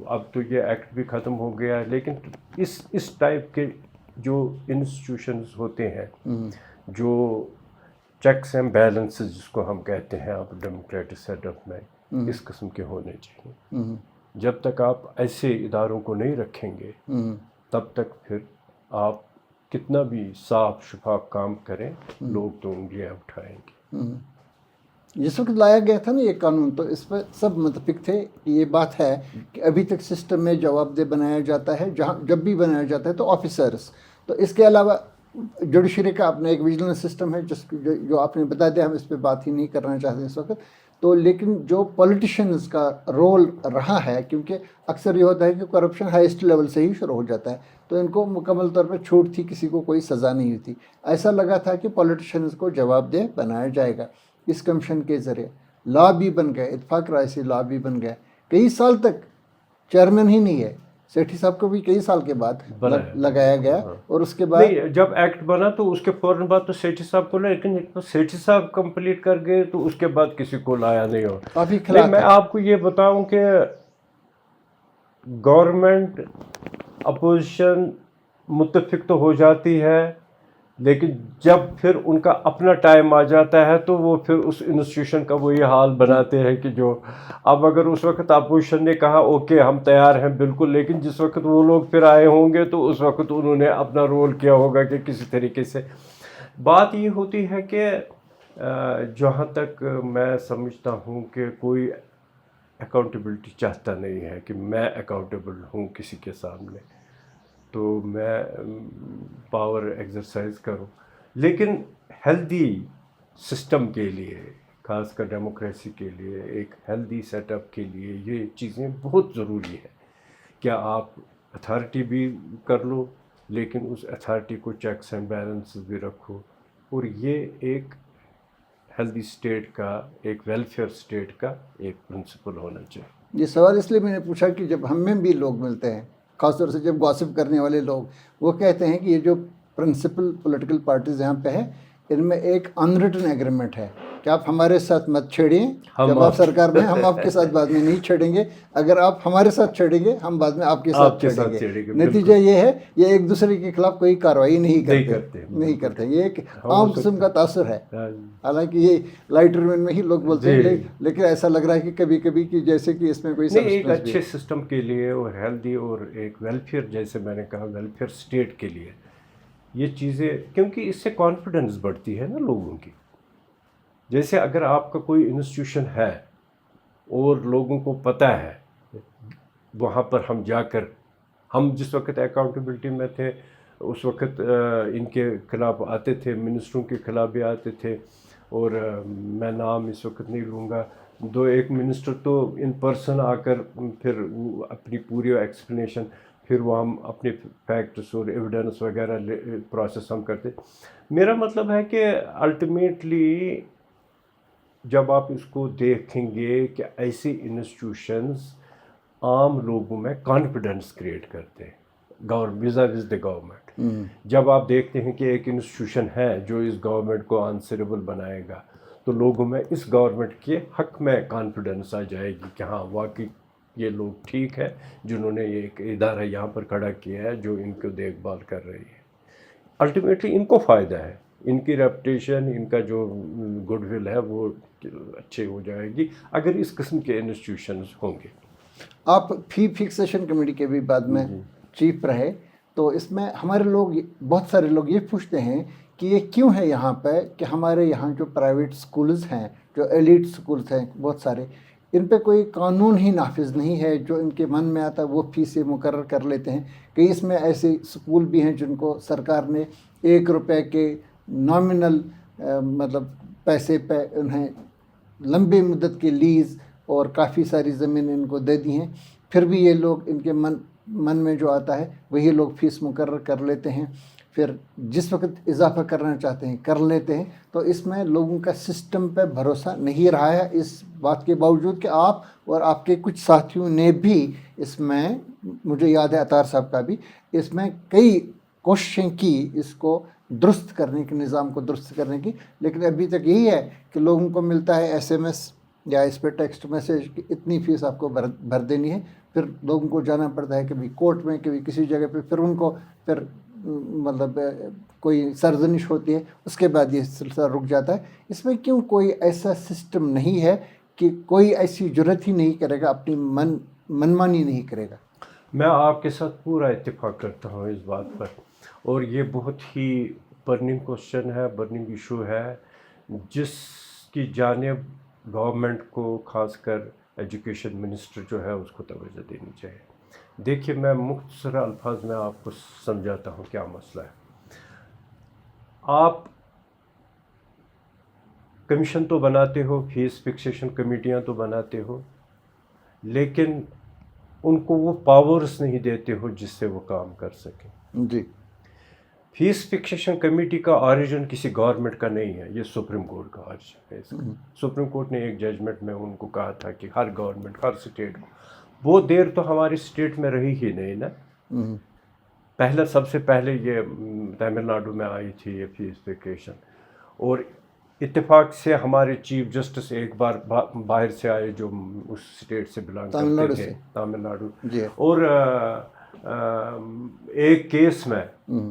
اب تو یہ ایکٹ بھی ختم ہو گیا ہے, لیکن اس ٹائپ کے جو انسٹیٹیوشنز ہوتے ہیں جو چیکس اینڈ بیلنسز جس کو ہم کہتے ہیں اب ڈیموکریٹک سیٹ اپ میں, اس قسم کے ہونے چاہیے. جب تک آپ ایسے اداروں کو نہیں رکھیں گے تب تک پھر آپ کتنا بھی صاف شفاف کام کریں لوگ تو انگلیاں اٹھائیں گے. جس وقت لایا گیا تھا نا یہ قانون تو اس پر سب متفق تھے. یہ بات ہے کہ ابھی تک سسٹم میں جواب دہ بنایا جاتا ہے, جہاں جب بھی بنایا جاتا ہے تو آفیسرس. تو اس کے علاوہ جوڈیشری کا اپنا ایک ویجیلنس سسٹم ہے جو آپ نے بتا دیا, ہم اس پہ بات ہی نہیں کرنا چاہتے اس وقت. تو لیکن جو پولیٹیشنز کا رول رہا ہے, کیونکہ اکثر یہ ہوتا ہے کہ کرپشن ہائیسٹ لیول سے ہی شروع ہو جاتا ہے, تو ان کو مکمل طور پر چھوٹ تھی, کسی کو کوئی سزا نہیں ہوتی. ایسا لگا تھا کہ پولیٹیشنز کو جواب دہ بنایا جائے گا اس کمیشن کے ذریعے. لا بھی بن گئے, اتفاق رائے سے لا بھی بن گیا. کئی سال تک چیئرمین ہی نہیں ہے, سیٹھی صاحب کو بھی کئی سال کے بعد لگایا گیا, اور اس کے بعد جب ایکٹ بنا تو اس کے فوراً بعد تو سیٹھی صاحب کو, لیکن سیٹھی صاحب کمپلیٹ کر گئے تو اس کے بعد کسی کو لایا نہیں ہو. کافی میں آپ کو یہ بتاؤں کہ گورنمنٹ اپوزیشن متفق تو ہو جاتی ہے, لیکن جب پھر ان کا اپنا ٹائم آ جاتا ہے تو وہ پھر اس انسٹیٹیوشن کا وہی حال بناتے ہیں کہ جو اب اگر اس وقت اپوزیشن نے کہا اوکے ہم تیار ہیں بالکل, لیکن جس وقت وہ لوگ پھر آئے ہوں گے تو اس وقت انہوں نے اپنا رول کیا ہوگا کہ کسی طریقے سے. بات یہ ہوتی ہے کہ جہاں تک میں سمجھتا ہوں کہ کوئی اکاؤنٹیبلٹی چاہتا نہیں ہے کہ میں اکاؤنٹیبل ہوں کسی کے سامنے, تو میں پاور ایکسرسائز کروں. لیکن ہیلدی سسٹم کے لیے, خاص کر ڈیموکریسی کے لیے, ایک ہیلدی سیٹ اپ کے لیے یہ چیزیں بہت ضروری ہے. کیا آپ اتھارٹی بھی کر لو, لیکن اس اتھارٹی کو چیکس اینڈ بیلنسز بھی رکھو, اور یہ ایک ہیلدی اسٹیٹ کا, ایک ویلفیئر اسٹیٹ کا ایک پرنسپل ہونا چاہیے. یہ سوال اس لیے میں نے پوچھا کہ جب ہم میں بھی لوگ ملتے ہیں, خاص طور سے جب گاسپ کرنے والے لوگ, وہ کہتے ہیں کہ یہ جو پرنسپل پولیٹیکل پارٹیز یہاں پہ ہیں ان میں ایک ان ریٹن ایگریمنٹ ہے کہ آپ ہمارے ساتھ مت چھیڑیں, جب آپ سرکار میں, ہم آپ کے ساتھ بعد میں نہیں چھیڑیں گے, اگر آپ ہمارے ساتھ چھیڑیں گے ہم بعد میں آپ کے ساتھ چھیڑیں گے. نتیجہ یہ ہے یہ ایک دوسرے کے خلاف کوئی کارروائی نہیں کرتے. یہ ایک عام قسم کا تاثر ہے, حالانکہ یہ لائٹر مین میں ہی لوگ بولتے ہیں, لیکن ایسا لگ رہا ہے کہ کبھی کبھی کہ جیسے کہ اس میں کوئی ایک اچھے سسٹم کے لیے اور ہیلدی اور ایک ویلفیئر, جیسے میں نے کہا ویلفیئر اسٹیٹ کے لیے یہ چیزیں, کیونکہ اس سے کانفیڈنس بڑھتی ہے نا لوگوں کی. جیسے اگر آپ کا کوئی انسٹیٹیوشن ہے اور لوگوں کو پتہ ہے, وہاں پر ہم جا کر, ہم جس وقت اکاؤنٹیبلٹی میں تھے اس وقت ان کے خلاف آتے تھے, منسٹروں کے خلاف بھی آتے تھے, اور میں نام اس وقت نہیں لوں گا, ایک منسٹر تو ان پرسن آ کر پھر اپنی پوری ایکسپلینیشن, پھر وہ ہم اپنے فیکٹس اور ایویڈنس وغیرہ پروسیس ہم کرتے. میرا مطلب ہے کہ الٹیمیٹلی جب آپ اس کو دیکھیں گے کہ ایسی انسٹیٹیوشنز عام لوگوں میں کانفیڈنس کریٹ کرتے ہیں وز دا گورنمنٹ. جب آپ دیکھتے ہیں کہ ایک انسٹیٹیوشن ہے جو اس گورنمنٹ کو آنسریبل بنائے گا, تو لوگوں میں اس گورنمنٹ کے حق میں کانفیڈنس آ جائے گی کہ ہاں واقعی یہ لوگ ٹھیک ہے جنہوں نے یہ ایک ادارہ یہاں پر کھڑا کیا ہے جو ان کو دیکھ بھال کر رہی ہے. الٹیمیٹلی ان کو فائدہ ہے, ان کی ریپوٹیشن, ان کا جو گڈ ول ہے وہ اچھے ہو جائے گی اگر اس قسم کے انسٹیٹیوشنز ہوں گے. آپ فی فکسیشن کمیٹی کے بھی بعد میں چیف رہے, تو اس میں ہمارے لوگ, بہت سارے لوگ یہ پوچھتے ہیں کہ یہ کیوں ہے یہاں پہ کہ ہمارے یہاں جو پرائیویٹ سکولز ہیں, جو ایلیٹ سکولز ہیں بہت سارے, ان پہ کوئی قانون ہی نافذ نہیں ہے, جو ان کے من میں آتا ہے وہ فیسیں مقرر کر لیتے ہیں. کئی اس میں ایسے سکول بھی ہیں جن کو سرکار نے ₹1 کے نامنل مطلب پیسے پہ انہیں لمبی مدت کی لیز اور کافی ساری زمینیں ان کو دے دی ہیں، پھر بھی یہ لوگ ان کے من میں جو آتا ہے وہی لوگ فیس مقرر کر لیتے ہیں، پھر جس وقت اضافہ کرنا چاہتے ہیں کر لیتے ہیں. تو اس میں لوگوں کا سسٹم پہ بھروسہ نہیں رہا ہے، اس بات کے باوجود کہ آپ اور آپ کے کچھ ساتھیوں نے بھی اس میں، مجھے یاد ہے عطار صاحب کا بھی، اس میں کئی کوششیں کی اس کو درست کرنے کی، نظام کو درست کرنے کی، لیکن ابھی تک یہی ہے کہ لوگوں کو ملتا ہے SMS یا اس پہ ٹیکسٹ میسج کہ اتنی فیس آپ کو بھر دینی ہے، پھر لوگوں کو جانا پڑتا ہے کبھی کورٹ میں، کبھی کسی جگہ پہ، پھر ان کو پھر مطلب کوئی سرزنش ہوتی ہے، اس کے بعد یہ سلسلہ رک جاتا ہے. اس میں کیوں کوئی ایسا سسٹم نہیں ہے کہ کوئی ایسی جرت ہی نہیں کرے گا، اپنی منمانی نہیں کرے گا؟ میں آپ کے ساتھ پورا اتفاق کرتا ہوں اس بات پر، اور یہ بہت ہی برننگ کوشچن ہے، برننگ ایشو ہے، جس کی جانب گورنمنٹ کو، خاص کر ایجوکیشن منسٹر جو ہے اس کو توجہ دینی چاہیے. دیکھیے میں مختصر الفاظ میں آپ کو سمجھاتا ہوں کیا مسئلہ ہے. آپ کمیشن تو بناتے ہو، فیس فکسیشن کمیٹیاں تو بناتے ہو، لیکن ان کو وہ پاورز نہیں دیتے ہو جس سے وہ کام کر سکیں. جی. فیس فکسیشن کمیٹی کا آریجن کسی گورنمنٹ کا نہیں ہے، یہ سپریم کورٹ کا آریجن ہے. اس کا سپریم کورٹ نے ایک ججمنٹ میں ان کو کہا تھا کہ ہر گورنمنٹ، ہر اسٹیٹ کو، وہ دیر تو ہماری اسٹیٹ میں رہی ہی نہیں نا. پہلا سب سے پہلے یہ تمل ناڈو میں آئی تھی یہ فیس فکسیشن، اور اتفاق سے ہمارے چیف جسٹس ایک بار باہر سے آئے جو اس اسٹیٹ سے بلانگ کرتے تھے، تامل ناڈو. اور ایک کیس میں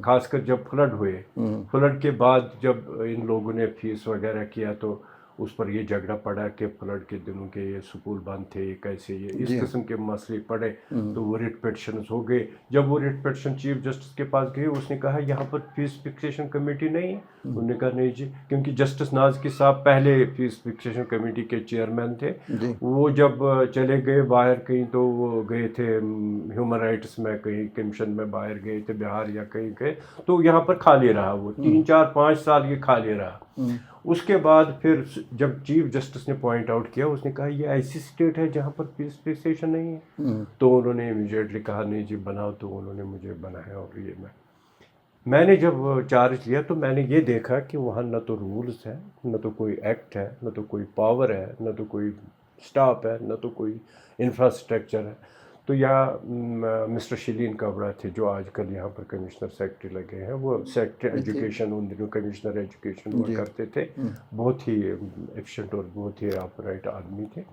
خاص کر جب فلڈ ہوئے، فلڈ کے بعد جب ان لوگوں نے فیس وغیرہ کیا تو اس پر یہ جھگڑا پڑا کہ فلڈ کے دنوں کے یہ سکول بند تھے، یہ کیسے، یہ اس قسم کے مسئلے پڑے. تو وہ ریٹ پیٹیشنز ہو گئے. جب وہ ریٹ پیٹیشن چیف جسٹس کے پاس گئی، اس نے کہا یہاں پر فیس فکسیشن کمیٹی نہیں ہے. انہوں نے کہا نہیں جی، کیونکہ جسٹس نازکی صاحب پہلے فیس فکسیشن کمیٹی کے چیئرمین تھے. وہ جب چلے گئے باہر کہیں، تو وہ گئے تھے ہیومن رائٹس میں، کہیں کمیشن میں باہر گئے تھے بہار یا کہیں گئے، تو یہاں پر خالی رہا. وہ 3 4 5 سال یہ خالی رہا. اس کے بعد پھر جب چیف جسٹس نے پوائنٹ آؤٹ کیا، اس نے کہا یہ ایسی اسٹیٹ ہے جہاں پر فیس فکسیشن نہیں ہے. تو انہوں نے امیڈیٹلی کہا نہیں جی بناؤ. تو انہوں نے مجھے بنایا. اور یہ میں نے جب چارج لیا تو میں نے یہ دیکھا کہ وہاں نہ تو رولز ہے، نہ تو کوئی ایکٹ ہے، نہ تو کوئی پاور ہے، نہ تو کوئی اسٹاف ہے، نہ تو کوئی انفراسٹرکچر ہے. تو یہاں مسٹر شیلین کابڑا تھے جو آج کل یہاں پر کمشنر سیکرٹری لگے ہیں، وہ سیکرٹری ایجوکیشن، ان دنوں کمشنر ایجوکیشن ہوا کرتے تھے. بہت ہی ایفیشینٹ اور بہت ہی آپرائٹ آدمی تھے.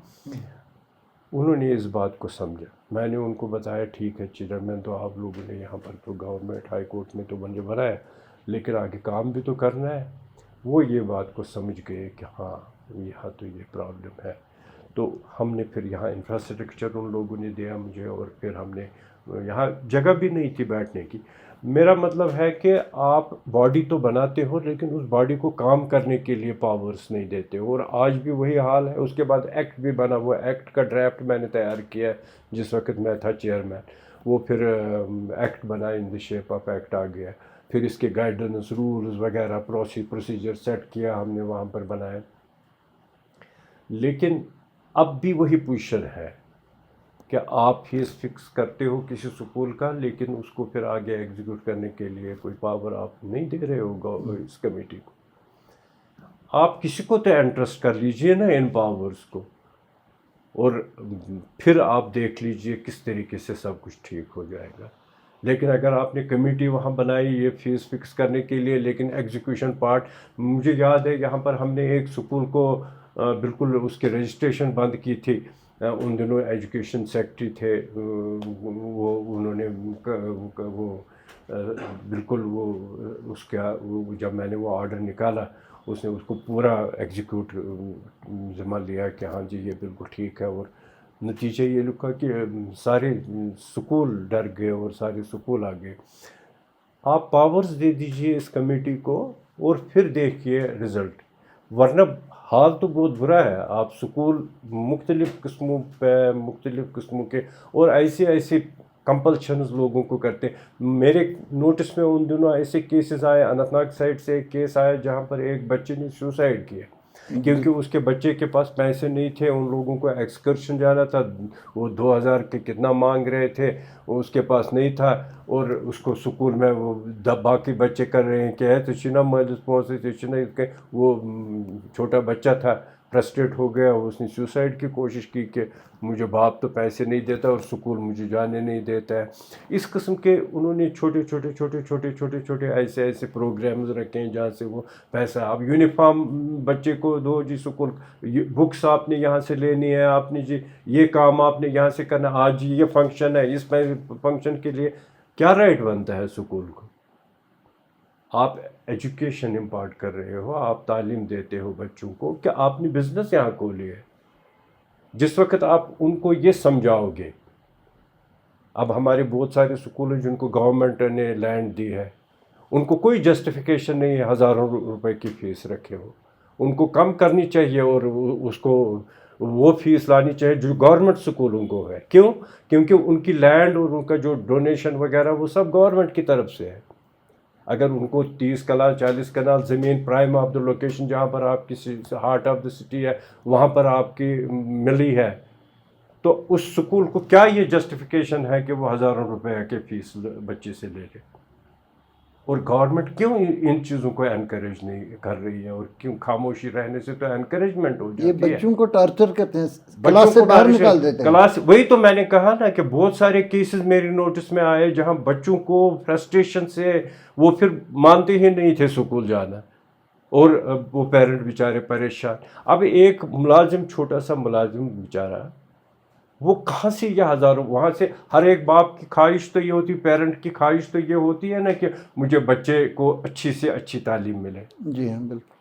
انہوں نے اس بات کو سمجھا. میں نے ان کو بتایا ٹھیک ہے چیئرمین تو آپ لوگوں نے یہاں پر تو گورنمنٹ ہائی کورٹ میں تو مجھے بنایا، لیکن آگے کام بھی تو کرنا ہے. وہ یہ بات کو سمجھ گئے کہ ہاں یہاں تو یہ پرابلم ہے. تو ہم نے پھر یہاں انفراسٹرکچر ان لوگوں نے دیا مجھے، اور پھر ہم نے یہاں جگہ بھی نہیں تھی بیٹھنے کی. میرا مطلب ہے کہ آپ باڈی تو بناتے ہو، لیکن اس باڈی کو کام کرنے کے لیے پاورز نہیں دیتے. اور آج بھی وہی حال ہے. اس کے بعد ایکٹ بھی بنا ہوا. ایکٹ کا ڈرافٹ میں نے تیار کیا جس وقت میں تھا چیئرمین. وہ پھر ایکٹ بنا، ان دی شیپ آف ایکٹ آ گیا. پھر اس کے گائیڈنس، رولز وغیرہ، پروسیجر سیٹ کیا ہم نے، وہاں پر بنایا. لیکن اب بھی وہی پوزیشن ہے کہ آپ فیس فکس کرتے ہو کسی سکول کا، لیکن اس کو پھر آگے ایگزیکیوٹ کرنے کے لیے کوئی پاور آپ نہیں دے رہے ہو اس کمیٹی کو. آپ کسی کو تو انٹرسٹ کر لیجئے نا ان پاورز کو، اور پھر آپ دیکھ لیجئے کس طریقے سے سب کچھ ٹھیک ہو جائے گا. لیکن اگر آپ نے کمیٹی وہاں بنائی یہ فیس فکس کرنے کے لیے، لیکن ایگزیکیوشن پارٹ، مجھے یاد ہے یہاں پر ہم نے ایک سکول کو بالکل اس کے رجسٹریشن بند کی تھی. ان دنوں ایجوکیشن سیکرٹری تھے، وہ انہوں نے وہ بالکل وہ اس کا جب میں نے وہ آرڈر نکالا، اس نے اس کو پورا ایگزیکیوٹ ذمہ لیا کہ ہاں جی یہ بالکل ٹھیک ہے. اور نتیجہ یہ لکھا کہ سارے سکول ڈر گئے اور سارے سکول آ گئے. آپ پاورز دے دیجئے اس کمیٹی کو اور پھر دیکھیے رزلٹ. ورنہ حال تو بہت برا ہے. آپ سکول مختلف قسموں پہ، مختلف قسموں کے، اور ایسے کمپلشنز لوگوں کو کرتے. میرے نوٹس میں ان دنوں ایسے کیسز آئے. اننت ناگ سائڈ سے ایک کیس آیا جہاں پر ایک بچے نے سوسائڈ کیا. کیونکہ اس کے بچے کے پاس پیسے نہیں تھے، ان لوگوں کو ایکسکرشن جانا تھا، وہ 2000 کے کتنا مانگ رہے تھے، اس کے پاس نہیں تھا، اور اس کو سکول میں وہ باقی بچے کر رہے ہیں کہ ہے تو چنا مالس پہنچے، وہ چھوٹا بچہ تھا، فرسٹریٹ ہو گیا، اس نے سوسائڈ کی کوشش کی کہ مجھے باپ تو پیسے نہیں دیتا اور سکول مجھے جانے نہیں دیتا ہے۔ اس قسم کے انہوں نے چھوٹے ایسے پروگرامز رکھے ہیں جہاں سے وہ پیسہ، اب یونیفارم بچے کو دو جی، سکول بکس آپ نے یہاں سے لینی ہے، آپ نے جی یہ کام آپ نے یہاں سے کرنا، آج جی یہ فنکشن ہے، اس فنکشن کے لیے کیا رائٹ بنتا ہے سکول کو؟ آپ ایجوکیشن امپارٹ کر رہے ہو، آپ تعلیم دیتے ہو بچوں کو، کہ آپ نے بزنس یہاں کھولی ہے؟ جس وقت آپ ان کو یہ سمجھاؤ گے، اب ہمارے بہت سارے سکول ہیں جن کو گورنمنٹ نے لینڈ دی ہے، ان کو کوئی جسٹیفیکیشن نہیں ہے ہزاروں روپے کی فیس رکھے ہو، ان کو کم کرنی چاہیے اور اس کو وہ فیس لانی چاہیے جو گورنمنٹ سکولوں کو ہے۔ کیوں؟ کیونکہ ان کی لینڈ اور ان کا جو ڈونیشن وغیرہ وہ سب گورنمنٹ کی طرف سے ہے۔ اگر ان کو 30 کنال 40 کنال زمین پرائم آف دا لوکیشن جہاں پر آپ کی ہارٹ آف دا سٹی ہے وہاں پر آپ کی ملی ہے، تو اس سکول کو کیا یہ جسٹیفیکیشن ہے کہ وہ ہزاروں روپے کے فیس بچے سے لے لے؟ اور گورنمنٹ کیوں ان چیزوں کو انکریج نہیں کر رہی ہے، اور کیوں خاموشی رہنے سے تو انکریجمنٹ ہو یہ جاتی ہے؟ بچوں کو ٹارچر کرتے ہیں، بچوں کلاس سے کو باہر نکال دیتے ہیں۔ کلاس، وہی تو میں نے کہا نا کہ بہت سارے کیسز میری نوٹس میں آئے جہاں بچوں کو فرسٹریشن سے وہ پھر مانتے ہی نہیں تھے سکول جانا، اور وہ پیرنٹ بیچارے پریشان۔ اب ایک ملازم، چھوٹا سا ملازم بیچارہ، وہ کہاں سے یہ ہزاروں، وہاں سے ہر ایک باپ کی خواہش تو یہ ہوتی، پیرنٹ کی خواہش تو یہ ہوتی ہے نا کہ مجھے بچے کو اچھی سے اچھی تعلیم ملے۔ جی ہاں بالکل۔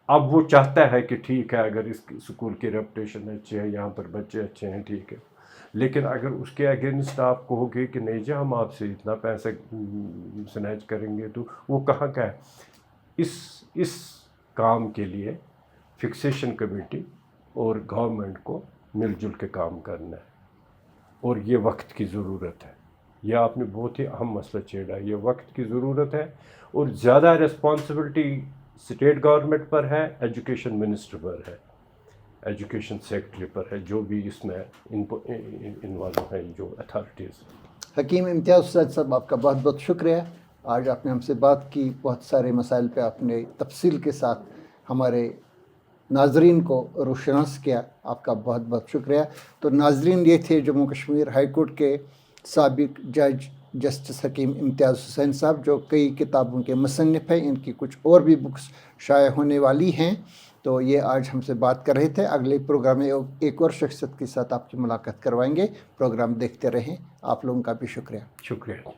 اب وہ چاہتا ہے کہ ٹھیک ہے اگر اس سکول کی ریپوٹیشن اچھی ہے، یہاں پر بچے اچھے ہیں، ٹھیک ہے، لیکن اگر اس کے اگینسٹ آپ کہو گے کہ نہیں جی ہم آپ سے اتنا پیسہ سنیچ کریں گے، تو وہ کہاں کا ہے؟ اس کام کے لیے فکسیشن کمیٹی اور گورنمنٹ کو مل جل کے کام کرنا ہے، اور یہ وقت کی ضرورت ہے۔ یہ آپ نے بہت ہی اہم مسئلہ چھیڑا، یہ وقت کی ضرورت ہے، اور زیادہ رسپانسبلٹی اسٹیٹ گورنمنٹ پر ہے، ایجوکیشن منسٹر پر ہے، ایجوکیشن سیکرٹری پر ہے، جو بھی اس میں انوالو ہیں، جو اتھارٹیز۔ حکیم امتیاز استاد صاحب، آپ کا بہت بہت شکریہ، آج آپ نے ہم سے بات کی، بہت سارے مسائل پہ آپ نے تفصیل کے ساتھ ہمارے ناظرین کو روشناس کیا، آپ کا بہت بہت شکریہ۔ تو ناظرین، یہ تھے جموں کشمیر ہائی کورٹ کے سابق جج جسٹس حکیم امتیاز حسین صاحب، جو کئی کتابوں کے مصنف ہیں، ان کی کچھ اور بھی بکس شائع ہونے والی ہیں۔ تو یہ آج ہم سے بات کر رہے تھے۔ اگلے پروگرام میں ایک اور شخصیت کے ساتھ آپ کی ملاقات کروائیں گے۔ پروگرام دیکھتے رہیں۔ آپ لوگوں کا بھی شکریہ۔ شکریہ۔